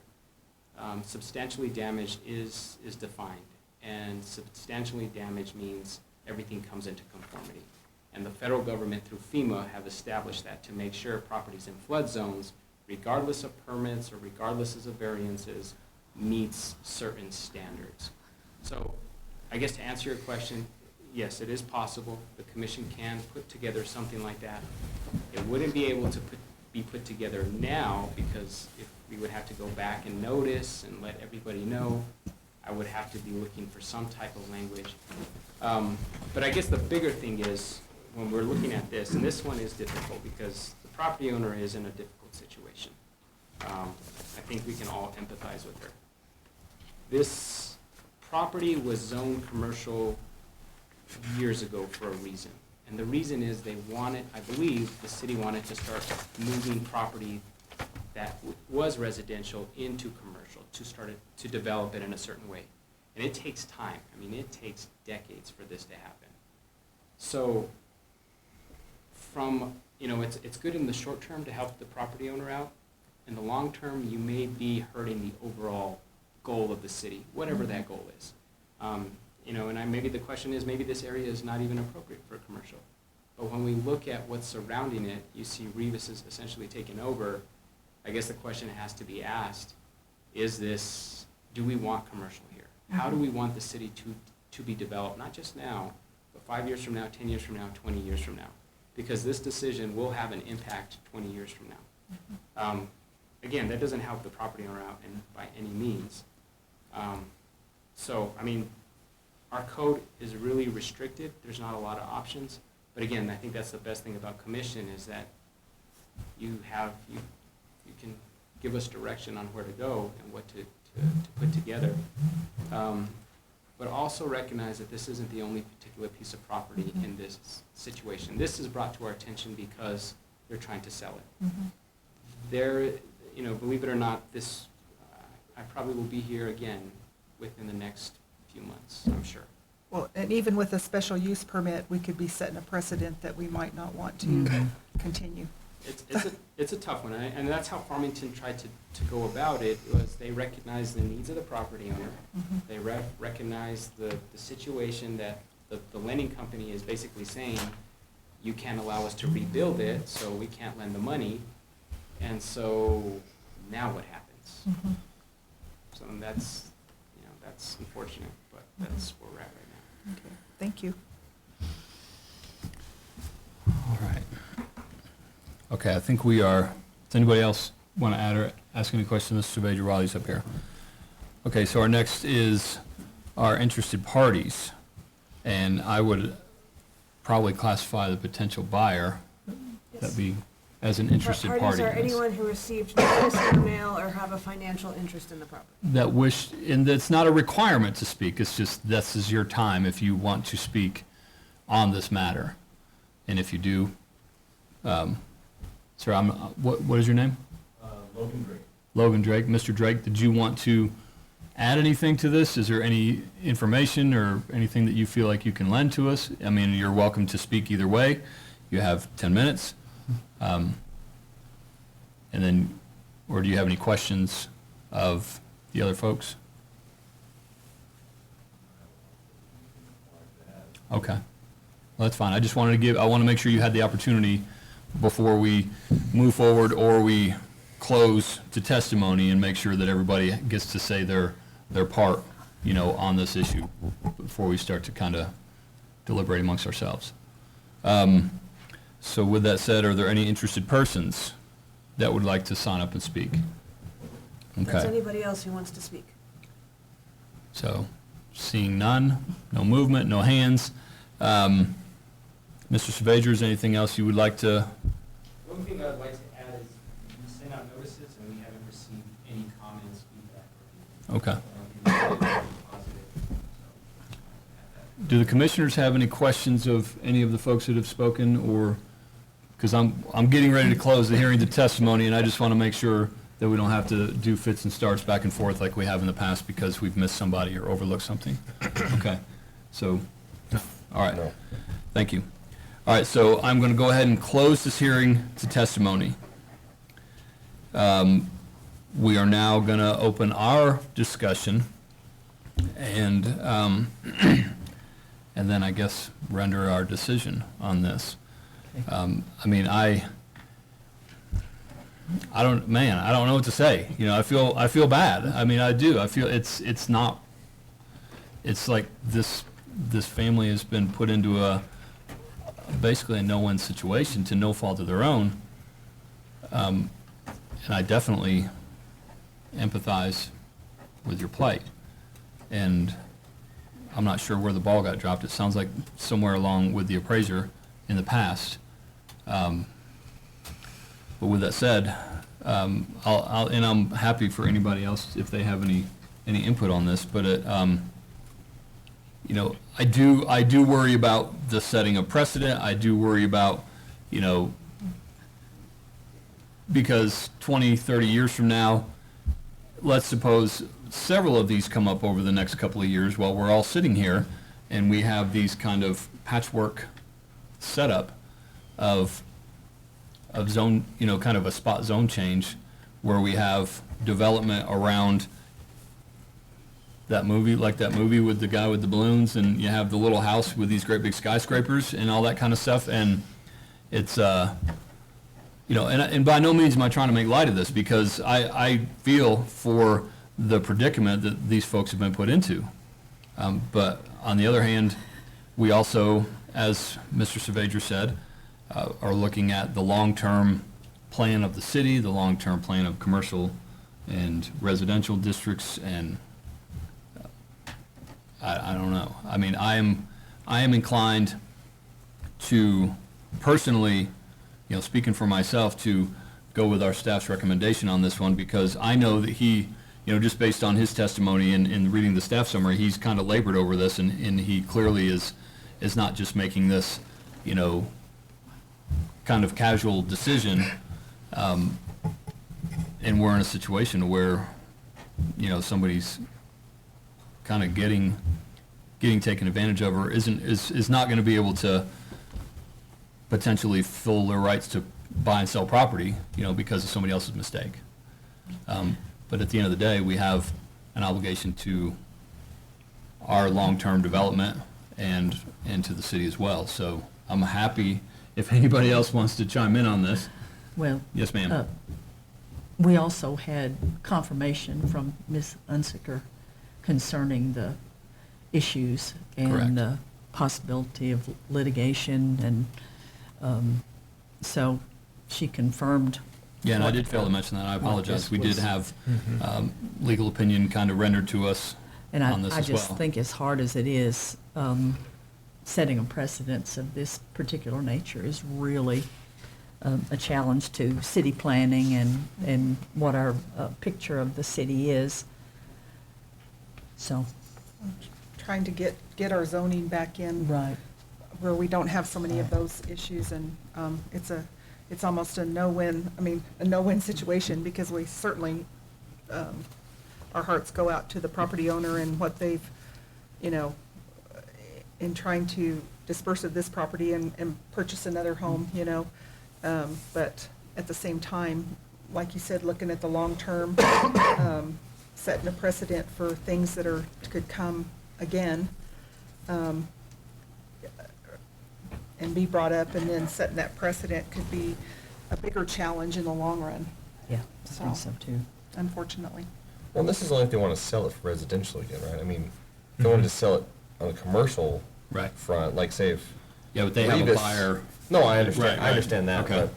substantially damaged is defined. And substantially damaged means everything comes into conformity. And the federal government through FEMA have established that to make sure properties in flood zones, regardless of permits or regardless of variances, meets certain standards. So I guess to answer your question, yes, it is possible. The commission can put together something like that. It wouldn't be able to be put together now because if we would have to go back and notice and let everybody know, I would have to be looking for some type of language. But I guess the bigger thing is, when we're looking at this, and this one is difficult because the property owner is in a difficult situation. I think we can all empathize with her. This property was zoned commercial years ago for a reason. And the reason is they wanted, I believe, the city wanted to start moving property that was residential into commercial, to develop it in a certain way. And it takes time. I mean, it takes decades for this to happen. So it's good in the short term to help the property owner out. In the long term, you may be hurting the overall goal of the city, whatever that goal is. And maybe the question is, maybe this area is not even appropriate for commercial. But when we look at what's surrounding it, you see Revis is essentially taken over. I guess the question has to be asked, do we want commercial here? How do we want the city to be developed, not just now, but 5 years from now, 10 years from now, 20 years from now. Because this decision will have an impact 20 years from now. Again, that doesn't help the property owner out by any means. So, I mean, our code is really restricted. There's not a lot of options. But again, I think that's the best thing about commission is that you can give us direction on where to go and what to put together. But also recognize that this isn't the only particular piece of property in this situation. This is brought to our attention because they're trying to sell it. There, believe it or not, I probably will be here again within the next few months, I'm sure. Well, and even with a special use permit, we could be setting a precedent that we might not want to continue. It's a tough one, and that's how Farmington tried to go about it, was they recognized the needs of the property owner. They recognized the situation that the lending company is basically saying, you can't allow us to rebuild it, so we can't lend the money. And so now what happens? So that's unfortunate, but that's where we're at right now. Okay, thank you. All right. Okay, I think we are, does anybody else want to add or ask any questions? Mr. Surveyor while he's up here. Okay, so our next is our interested parties. And I would probably classify the potential buyer, that'd be as an interested party. Parties are anyone who received notice in the mail or have a financial interest in the property. That wish, and it's not a requirement to speak, it's just this is your time if you want to speak on this matter. And if you do, sir, what is your name? Logan Drake. Logan Drake. Mr. Drake, did you want to add anything to this? Is there any information or anything that you feel like you can lend to us? I mean, you're welcome to speak either way. You have 10 minutes. And then, or do you have any questions of the other folks? Okay. Well, that's fine. I just wanted to I want to make sure you had the opportunity before we move forward or we close to testimony and make sure that everybody gets to say their part, on this issue before we start to kind of deliberate amongst ourselves. So with that said, are there any interested persons that would like to sign up and speak? Is Okay. anybody else who wants to speak? So, seeing none, no movement, no hands. Mr. Savager, is there anything else you would like to? The only thing I'd like to add is we sent out notices and we haven't received any comments, feedback, or Okay. anything. Do the commissioners have any questions of any of the folks that have spoken, or, because I'm getting ready to close the hearing to testimony, and I just want to make sure that we don't have to do fits and starts back and forth like we have in the past because we've missed somebody or overlooked something. Okay, so, all right, No. thank you. All right, so I'm going to go ahead and close this hearing to testimony. We are now going to open our discussion and and then I guess render our decision on this. I mean, I don't know what to say. I feel bad. I mean, I do. I feel it's not, it's like this family has been put into basically a no-win situation to no fault of their own. And I definitely empathize with your plight. And I'm not sure where the ball got dropped. It sounds like somewhere along with the appraiser in the past. But with that said, and I'm happy for anybody else if they have any input on this. But I do worry about the setting of precedent. I do worry about, because 20, 30 years from now, let's suppose several of these come up over the next couple of years while we're all sitting here and we have these kind of patchwork setup of zone, kind of a spot zone change where we have development around that movie with the guy with the balloons, and you have the little house with these great big skyscrapers and all that kind of stuff. And it's, and by no means am I trying to make light of this, because I feel for the predicament that these folks have been put into. But On the other hand, we also, as Mr. Savager said, are looking at the long-term plan of the city, the long-term plan of commercial and residential districts, and I don't know. I mean, I am inclined to personally, speaking for myself, to go with our staff's recommendation on this one, because I know that he, just based on his testimony and reading the staff summary, he's kind of labored over this, and he clearly is not just making this, kind of casual decision. And we're in a situation where, somebody's kind of getting taken advantage of, or is not going to be able to potentially fill their rights to buy and sell property, because of somebody else's mistake. But at the end of the day, we have an obligation to our long-term development and to the city as well. So I'm happy if anybody else wants to chime in on this. Well, Yes, ma'am. we also had confirmation from Ms. Unsicker concerning the issues Correct. and the possibility of litigation, and so she confirmed. Yeah, and I what- did fail to mention that. I apologize. this We did was. have legal opinion kind of rendered to us And on this I as well. just think as hard as it is, setting a precedence of this particular nature is really a challenge to city planning and what our picture of the city is. So, Trying to get our zoning back in right. where we don't have so many of those issues, and it's almost a no-win situation, because we certainly, our hearts go out to the property owner and what they've, in trying to disperse of this property and purchase another home, but at the same time, like you said, looking at the long term, setting a precedent for things that could come again, and be brought up, and then setting that precedent could be a bigger challenge in the long run, Yeah, I think so too. unfortunately. Well, this is only if they want to sell it for residential again, right? I mean, if they wanted to sell it on a commercial Right. front, like say if. Yeah, but they have a Revis- buyer. No, I understand, Right, I understand that, okay. but,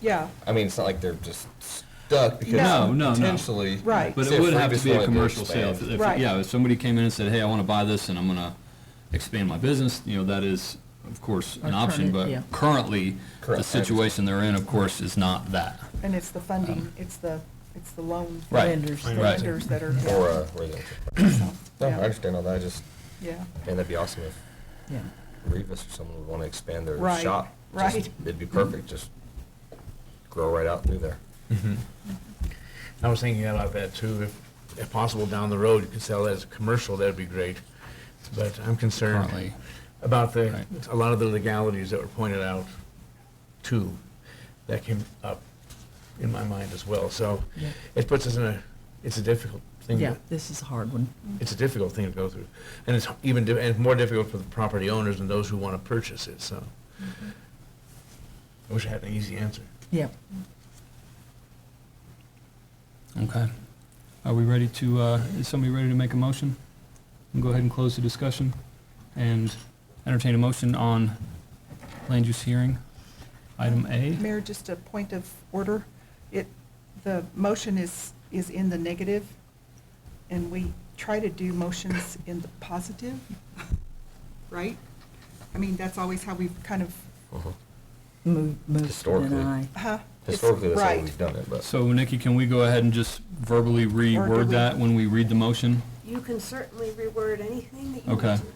Yeah, I mean, it's not like they're just stuck, because No. potentially. Right. But say it if would have to Revis be a wanted to commercial sale. expand. Right. Yeah, if somebody came in and said, hey, I want to buy this and I'm going to expand my business, that is, of course, an option, but Alternative, yeah. currently, Correct, the situation they're in, of course, is not that. and it's the funding, it's the loan. Right. Lenders. The Right. lenders that are. Or residential. So, No, I yeah, understand all that, I just, yeah, man, that'd be awesome if Yeah. Revis or someone would want to expand their Right, shop. Just- right. It'd be perfect, just grow right out through there. I was thinking about that too. If possible, down the road, you could sell it as a commercial, that'd be great. But I'm concerned Currently. about Right. a lot of the legalities that were pointed out too, that came up in my mind as well. So Yeah. it puts us it's a difficult thing. Yeah, this is a hard one. It's a difficult thing to go through. And it's even, and it's more difficult for the property owners and those who want to purchase it, so. I wish I had an easy answer. Yeah. Okay. Are we ready to, is somebody ready to make a motion? We'll go ahead and close the discussion and entertain a motion on land use hearing, item A. Mayor, just a point of order. The motion is in the negative, and we try to do motions in the positive, right? I mean, that's always how we've kind of, Move to Historically. deny. it's- Historically, that's how right. we've done it, but. So Nikki, can we go ahead and just verbally Or do reword we- that when we read the motion? You can certainly reword anything that you Okay. want to.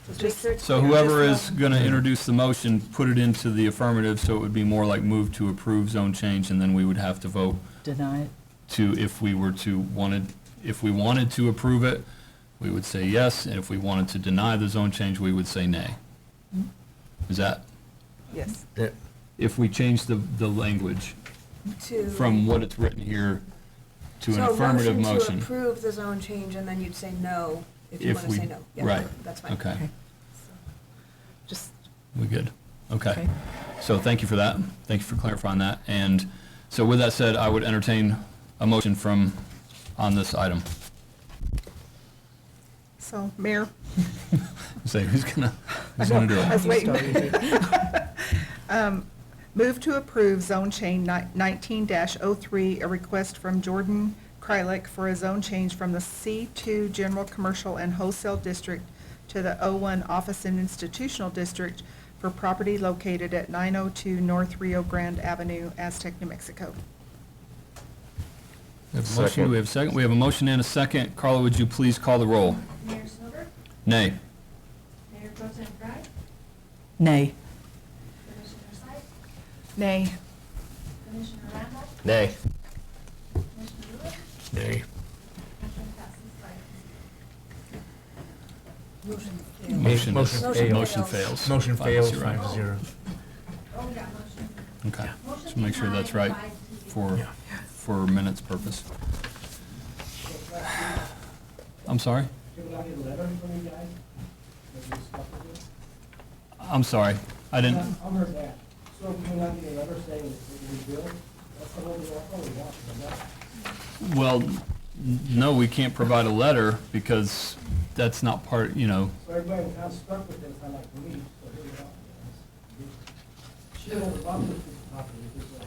Just make sure it's So clear. whoever Just, is going to introduce the motion, put it into the affirmative, so it would be more like move to approve zone change, and then we would have to vote Deny it. to, if we wanted to approve it, we would say yes, and if we wanted to deny the zone change, we would say nay. Is that, Yes, if we change the language To- from what it's written here to an affirmative So motion? to approve the zone change, and then you'd say no if you If want to we- say no. Yeah, right. That's fine. Okay, just, we good? Okay. Okay. So thank you for that. Thank you for clarifying that. And so with that said, I would entertain a motion on this item. So, Mayor, Say, who's gonna do I was it? waiting. Move to approve Zone Change 19-03, a request from Jordan Krylik for a zone change from the C2 General Commercial and Wholesale District to the O1 Office and Institutional District for property located at 902 North Rio Grande Avenue, Aztec, New Mexico. We have a motion, do we have a second? We have a motion and a second. Carla, would you please call the roll? Mayor Silver, Nay. Mayor Pro Tem Fry, Nay. Commissioner Sykes, Nay. Commissioner Randall, Nay. Commissioner Lewis, Nay. motion passes 5-0. Motion Motion fails. Motion 5-0. fails, 5-0. Oh, yeah, motion. Okay, so make sure that's right for minutes purpose. I'm sorry? I'm sorry, I didn't, I'll heard that. So can we not get a letter saying that we build? That's the whole deal. I thought we wanted well, no, we can't provide a letter because that's not part, you know, So everybody was kind of stuck with this, I'm like, we, so here we are. She don't want to bump this property, this is what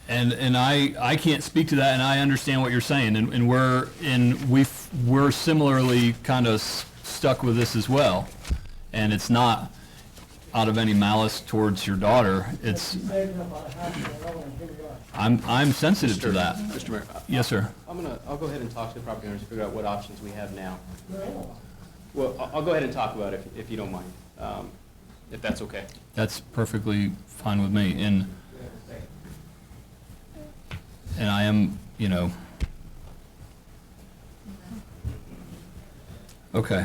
happened. and I can't speak to that, and I understand what you're saying, and we're similarly kind of stuck with this as well. And it's not out of any malice towards your daughter, it's, She saved up on a house and a loan, and here we are. I'm sensitive to that. Mr. Mayor. Yes, sir. I'll go ahead and talk to the property owners to figure out what options we have now. There ain't no- Well, I'll go ahead and talk about it if you don't mind, if that's okay. That's perfectly fine with me, and I am, you know. Okay,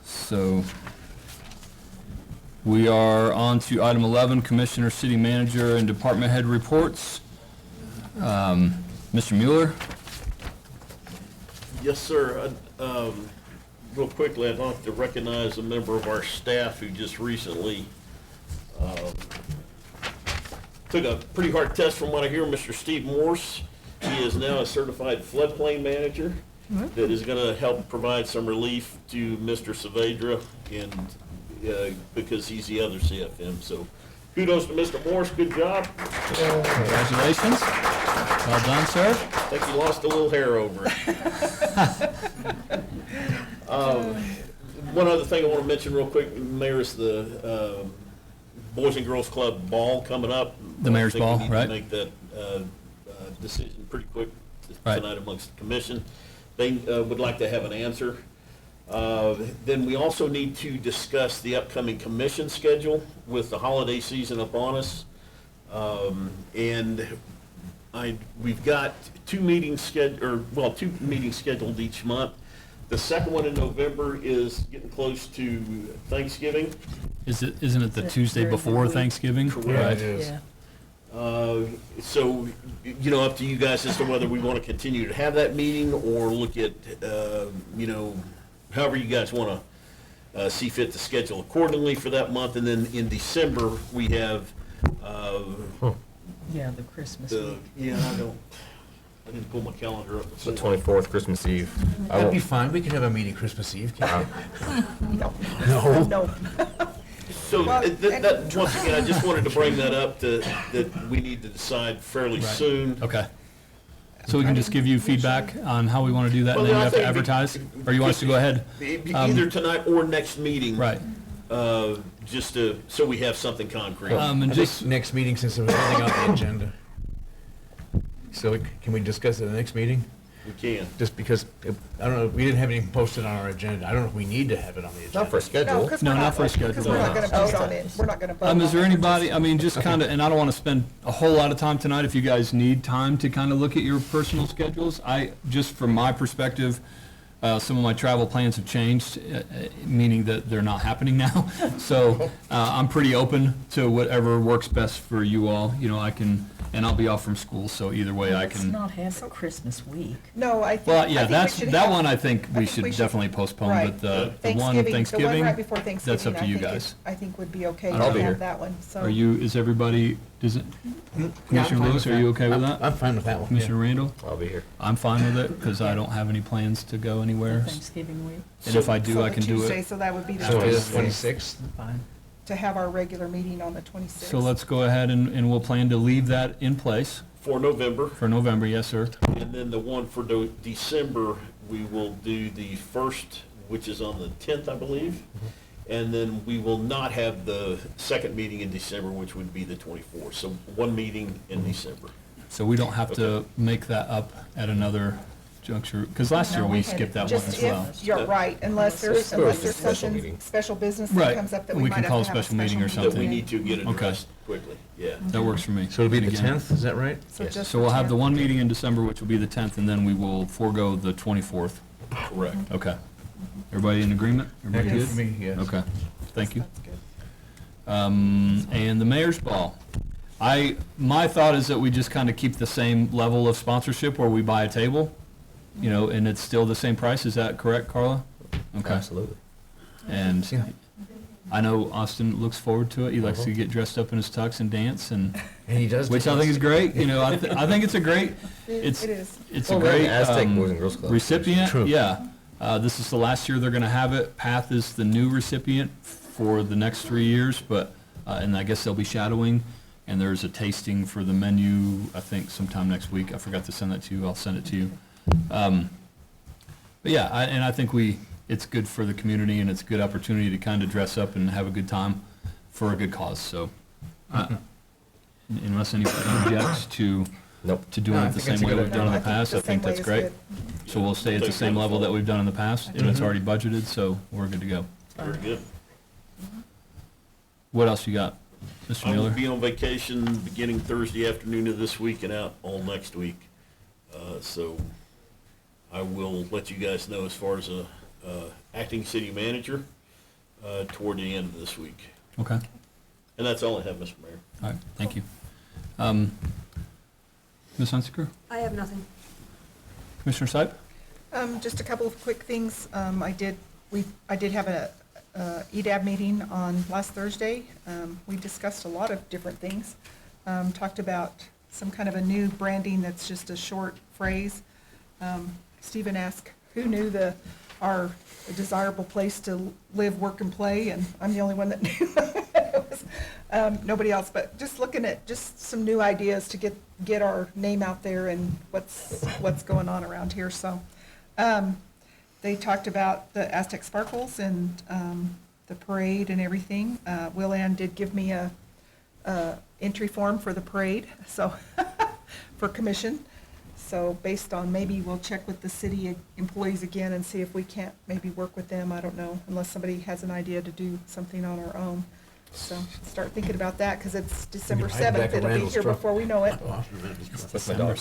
so we are on to item 11, Commissioner, City Manager, and Department Head reports. Mr. Mueller? Yes, sir. Real quickly, I'd like to recognize a member of our staff who just recently took a pretty hard test from what I hear, Mr. Steve Morse. He is now a certified floodplain manager that is going to help provide some relief to Mr. Saavedra and because he's the other CFM. So kudos to Mr. Morse. Good job. Congratulations. Well done, sir. I think he lost a little hair over it. One other thing I want to mention real quick, Mayor, is the Boys and Girls Club ball coming up. The mayor's I think ball, we need right. to make that decision pretty quick Right. tonight amongst the commission. They would like to have an answer. Then we also need to discuss the upcoming commission schedule with the holiday season upon us. And we've got two meetings scheduled each month. The second one in November is getting close to Thanksgiving. Isn't it the Tuesday During the before week. Thanksgiving? Correct. Yeah, Right. it is. Yeah. So, you know, up to you guys as to whether we want to continue to have that meeting or look at, you know, however you guys want to see fit to schedule accordingly for that month. And then in December, we have Yeah, the Christmas the, week. yeah, I didn't pull my calendar up. The 24th, Christmas Eve. I That'd be won't, fine, we can have a meeting Christmas Eve, can't we? No. No. No. So, Well, once again, I just wanted to bring that up, that we need to decide fairly Right. soon. Okay. So we can just give you feedback on how we want to do that, and Well, then you I have to think advertise? Or you want us to go ahead? Either tonight or next meeting. Right. Just so we have something concrete. And I just, think next meeting, since there was nothing on the agenda. So can we discuss it at the next meeting? We can. Just because, I don't know, we didn't have anything posted on our agenda. I don't know if we need to have it on the agenda. not for a No, schedule. because No, we're not not, for a schedule. because we're not going to vote on it. We're not going to vote on it. is there anybody, I mean, just kind of, and I don't want to spend a whole lot of time tonight if you guys need time to kind of look at your personal schedules. Just from my perspective, some of my travel plans have changed, meaning that they're not happening now. So I'm pretty open to whatever works best for you all. You know, I can, and I'll be off from school, so either way I Let's can. not have a Christmas week. No, I think. Well, yeah, I think we that's, should that have- one I think we think should we should- definitely postpone, right. but the one The one Thanksgiving, right before Thanksgiving. that's up to I you think guys. I think would be okay I'll to be here. have that one, so. Is everybody Does it, Commissioner Lewis, are you okay with that? I'm fine with that one. Commissioner Randall? I'll be here. I'm fine with it, because I don't have any plans to go anywhere. Thanksgiving week. And if I do, So I the can do Tuesday, it. so that would be the So it is 26th, 26th? Fine. to have our regular meeting on the 26th. So let's go ahead and we'll plan to leave that in place For November, for November, yes, sir. and then the one for December, we will do the first, which is on the 10th, I believe. And then we will not have the second meeting in December, which would be the 24th. So one meeting in December. So we don't have to make that up at another juncture, because last year No, we we had skipped that one Just as well. if, you're right, unless there's Special something, meeting. special business that Right, comes up that we we can might call have a to have a special meeting or special That we something. need to get Okay. addressed quickly, yeah. That works for me. So it'll be the Again. 10th, is that right? So Yes. just So we'll have the 10th. one meeting in December, which will be the 10th, and then we will forego the 24th. Correct. Okay. Everybody in agreement? Everybody Good good? for me, yes. Okay, thank you. That's good. And the mayor's ball. My thought is that we just kind of keep the same level of sponsorship where we buy a table, you know, and it's still the same price. Is that correct, Carla? Okay. Absolutely. And I know Austin looks forward to it. He likes to get dressed up in his tux and dance, and And he does. which I think is great. You know, I think it's a great, it's It is. it's Well, a we're in great the Aztec Boys and Girls Club. recipient. True. Yeah, this is the last year they're going to have it. Path is the new recipient for the next 3 years, but and I guess they'll be shadowing. And there's a tasting for the menu, I think sometime next week. I forgot to send that to you. I'll send it to you. But yeah, I think it's good for the community, and it's a good opportunity to kind of dress up and have a good time for a good cause. So unless anybody objects to Nope. doing No, I it the think it's same a way good we've done in the idea. past, I think the that's same way great. is So we'll stay at the same level that we've done in the past, and it's already budgeted, so we're good to go. Very good. What else you got, Mr. I will Mueller? be on vacation beginning Thursday afternoon of this week and out all next week. So I will let you guys know as far as a acting city manager toward the end of this week. Okay, And that's all I have, Mr. Mayor. all right, thank you. Ms. Hunsaker? I have nothing. Commissioner Sipe? Just a couple of quick things. I did have a EDAB meeting on last Thursday. We discussed a lot of different things. Talked about some kind of a new branding that's just a short phrase. Stephen asked, who knew our desirable place to live, work, and play, and I'm the only one that knew. It was, nobody else, but just looking at just some new ideas to get our name out there and what's going on around here. So they talked about the Aztec Sparkles and the parade and everything. Will Ann did give me a entry form for the parade, so for commission. So based on, maybe we'll check with the city employees again and see if we can't maybe work with them. I don't know, unless somebody has an idea to do something on our own. So start thinking about that, because it's December hide back 7th. at It'll be Randall's here truck. before we know it. With my dog.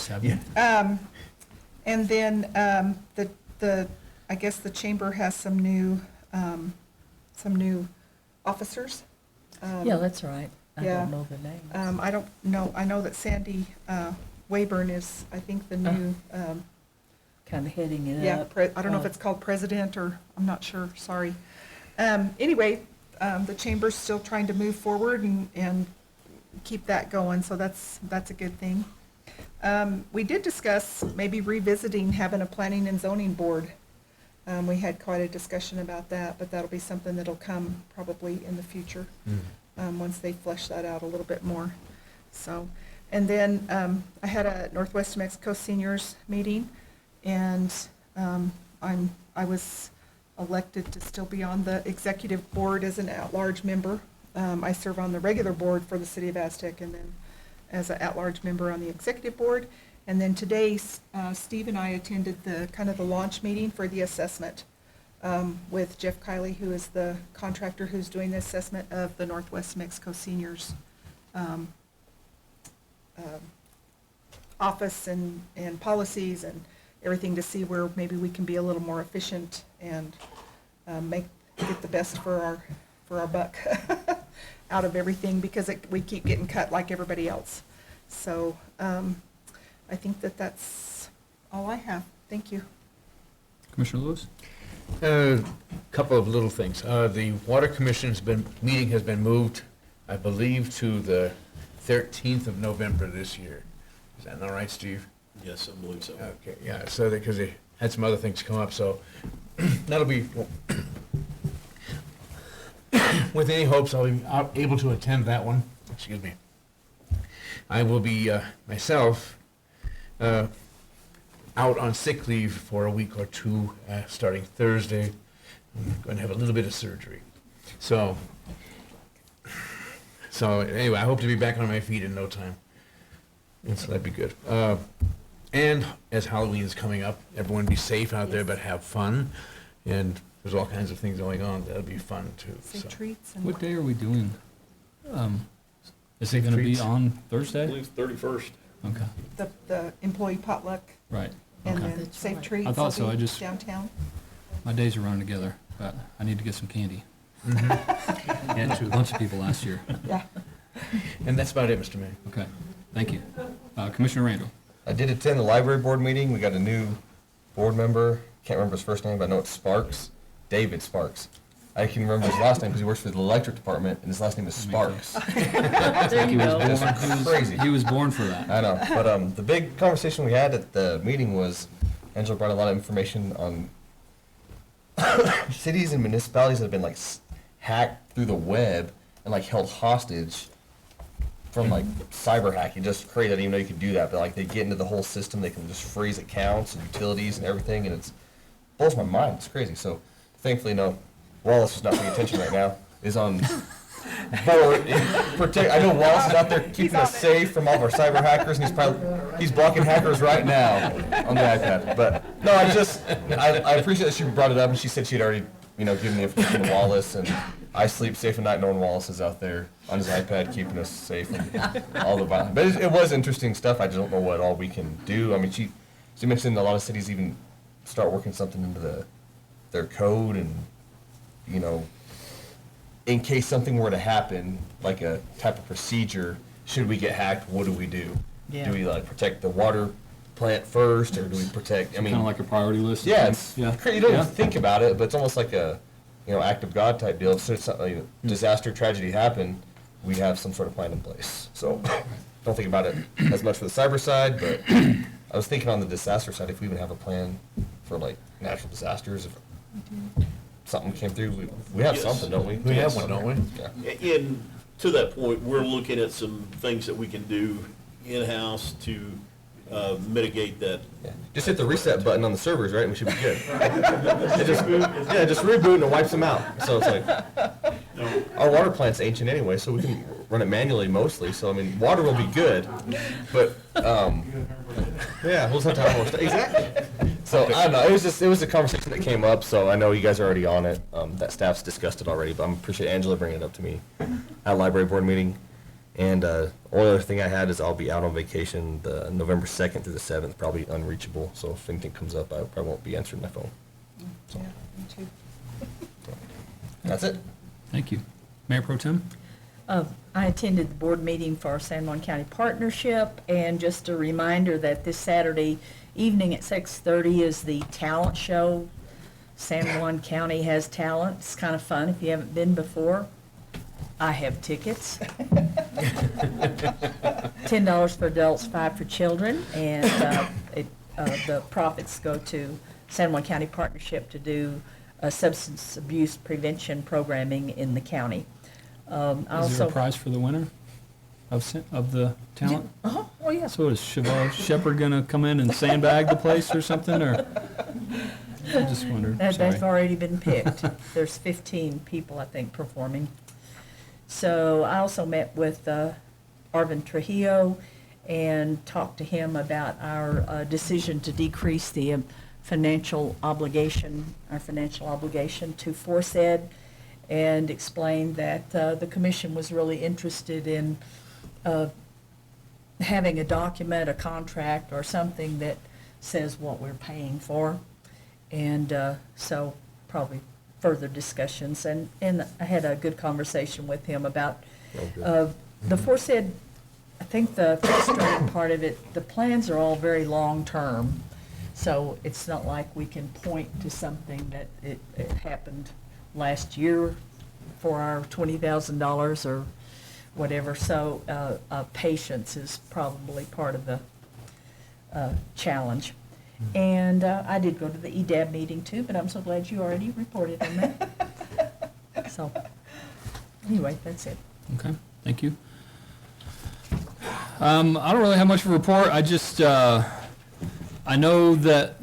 And then I guess the chamber has some new officers. Yeah, that's right. I yeah. don't know the names. I don't know, I know that Sandy Wayburn is, I think, the new, Kind of heading it yeah, up. I don't know if it's called president, or, I'm not sure, sorry. Anyway, the chamber's still trying to move forward and keep that going, so that's a good thing. We did discuss maybe revisiting having a planning and zoning board. We had quite a discussion about that, but that'll be something that'll come probably in the future, once they flesh that out a little bit more. So, and then I had a Northwest Mexico Seniors meeting, and I was elected to still be on the executive board as an at-large member. I serve on the regular board for the city of Aztec, and then as an at-large member on the executive board. And then today, Steve and I attended the launch meeting for the assessment with Jeff Kiley, who is the contractor who's doing the assessment of the Northwest Mexico Seniors office and policies and everything, to see where maybe we can be a little more efficient and get the best for our buck out of everything, because we keep getting cut like everybody else. So I think that's all I have. Thank you. Commissioner Lewis? Couple of little things. The Water Commission's meeting has been moved, I believe, to the 13th of November this year. Is that all right, Steve? Yes, I believe so. Okay, yeah, so because they had some other things come up, so that'll be, with any hopes I'll be able to attend that one. Excuse me. I will be myself out on sick leave for a week or two starting Thursday. I'm going to have a little bit of surgery. So anyway, I hope to be back on my feet in no time. And so that'd be good. And as Halloween is coming up, everyone be safe out there, but have fun. And there's all kinds of things going on. That'll be fun too. Safe So. treats and. What day are we doing? Is it Safe gonna be treats. on I Thursday? believe 31st. Okay, The employee potluck right, and okay. then That's safe right. treats. I thought will so, be I just- Downtown. My days are running together, but I need to get some candy. Yeah, A bunch of people last year. Yeah. And that's about it, Mr. Mayor. Okay, thank you. Commissioner Randall? I did attend the library board meeting. We got a new board member. Can't remember his first name, but I know it's Sparks. David Sparks. I can remember his last name because he works for the electric department, and his last name is Sparks. There you go. Crazy. He was born for that. I know, but the big conversation we had at the meeting was Angela brought a lot of information on cities and municipalities that have been like hacked through the web and like held hostage from like cyber hacking. Just crazy. I didn't even know you could do that, but like they get into the whole system, they can just freeze accounts and utilities and everything, and it's blows my mind. It's crazy. So thankfully, no, Wallace is not paying attention right now. Is on board. Protect. I know Wallace is out there keeping us safe from all of our cyber hackers, and he's blocking hackers right now on the iPad. But no, I appreciate that she brought it up, and she said she'd already given the information to Wallace, and I sleep safe at night knowing Wallace is out there on his iPad keeping us safe from all the violence. But it was interesting stuff. I just don't know what all we can do. I mean, she mentioned a lot of cities even start working something into their code, and in case something were to happen, like a type of procedure, should we get hacked, what do we do? Yeah. Do we protect the water plant first, or do we protect, Kind of like a priority list? yeah, it's, you don't Yeah. even think about it, but it's almost like a, act of God type deal. If something, disaster, tragedy happened, we have some sort of plan in place. So, don't think about it as much for the cyber side, but I was thinking on the disaster side, if we even have a plan for natural disasters, if something came through, we have Yes. something, don't we? We have one, don't we? Yeah. And to that point, we're looking at some things that we can do in-house to mitigate that. Yeah. Just hit the reset button on the servers, right, and we should be good. just reboot and it wipes them out. So it's like, our water plant's ancient anyway, so we can run it manually mostly. So I mean, water will be good, but yeah, we'll just have to have more stuff. Exactly. So I don't know. It was a conversation that came up. So I know you guys are already on it. That staff's discussed it already, but I appreciate Angela bringing it up to me at library board meeting. And only other thing I had is I'll be out on vacation the November 2nd through the 7th, probably unreachable. So if anything comes up, I probably won't be answering my phone. So, Yeah, me too. that's it. Thank you. Mayor Pro Tem? I attended the board meeting for San Juan County Partnership, and just a reminder that this Saturday evening at 6:30 is the talent show. San Juan County has talent. It's kind of fun if you haven't been before. I have tickets. $10 for adults, $5 for children, and the profits go to San Juan County Partnership to do substance abuse prevention programming in the county. I Is there also a prize for the winner of the talent? Oh yeah. So is Shepard gonna come in and sandbag the place or something, or? I just wondered, They've sorry. already been picked. There's 15 people, I think, performing. So I also met with Arvin Trujillo and talked to him about our decision to decrease the financial obligation to Force Ed, and explained that the commission was really interested in having a document, a contract, or something that says what we're paying for. And so probably further discussions. And I had a good conversation with him about the Force Ed. I think the frustrating part of it, the plans are all very long-term. So it's not like we can point to something that it happened last year for our $20,000 or whatever, so patience is probably part of the challenge. And I did go to the EDAB meeting too, but I'm so glad you already reported on that. So, anyway, that's it. Okay, thank you. I don't really have much of a report. I just, I know that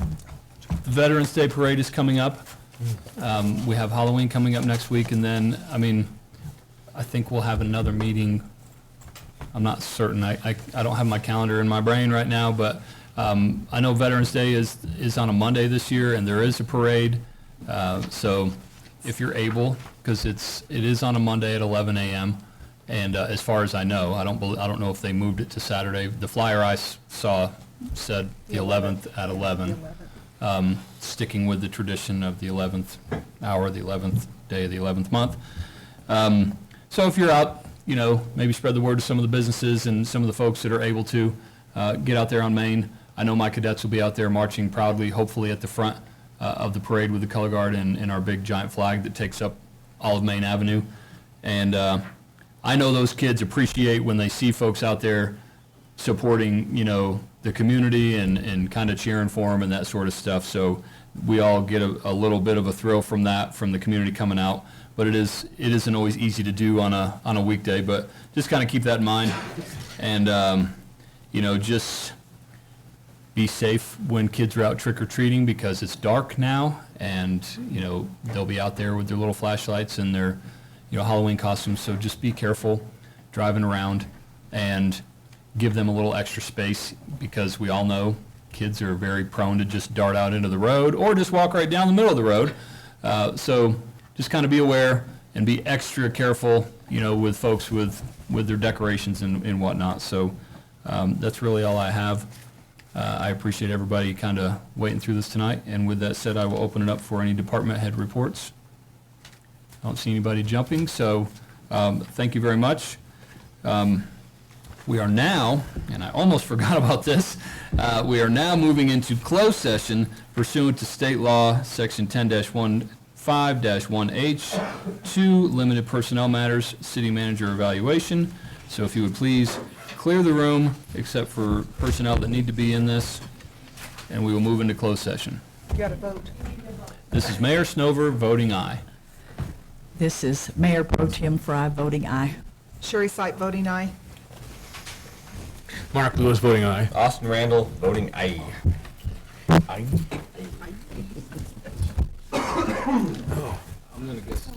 the Veterans Day Parade is coming up. We have Halloween coming up next week, and then, I mean, I think we'll have another meeting. I'm not certain. I don't have my calendar in my brain right now, but I know Veterans Day is on a Monday this year, and there is a parade. So if you're able, because it is on a Monday at 11 a.m., and as far as I know, I don't know if they moved it to Saturday. The flyer I saw said the 11th at 11. Sticking with the tradition of the 11th hour, the 11th day of the 11th month. So if you're out, you know, maybe spread the word to some of the businesses and some of the folks that are able to get out there on Main. I know my cadets will be out there marching proudly, hopefully at the front of the parade with the color guard and our big giant flag that takes up all of Main Avenue. And I know those kids appreciate when they see folks out there supporting, you know, the community and kind of cheering for them and that sort of stuff. So we all get a little bit of a thrill from that, from the community coming out. But it isn't always easy to do on a weekday. But just kind of keep that in mind, and you know, just be safe when kids are out trick or treating, because it's dark now, and you know they'll be out there with their little flashlights and their, you know, Halloween costumes. So just be careful driving around, and give them a little extra space, because we all know kids are very prone to just dart out into the road or just walk right down the middle of the road. So just kind of be aware and be extra careful, you know, with folks with their decorations and whatnot. So that's really all I have. I appreciate everybody kind of waiting through this tonight. And with that said, I will open it up for any department head reports. I don't see anybody jumping, so thank you very much. We are now, and I almost forgot about this, we are now moving into closed session pursuant to state law, section 10-15-1H, 2 limited personnel matters, city manager evaluation. So if you would please clear the room, except for personnel that need to be in this, and we will move into closed session. You got to vote. This is Mayor Snover voting aye. This is Mayor Pro Tem Fry voting aye. Sherry Sight voting aye. Mark Lewis voting aye. Austin Randall voting aye. Aye. I'm gonna guess.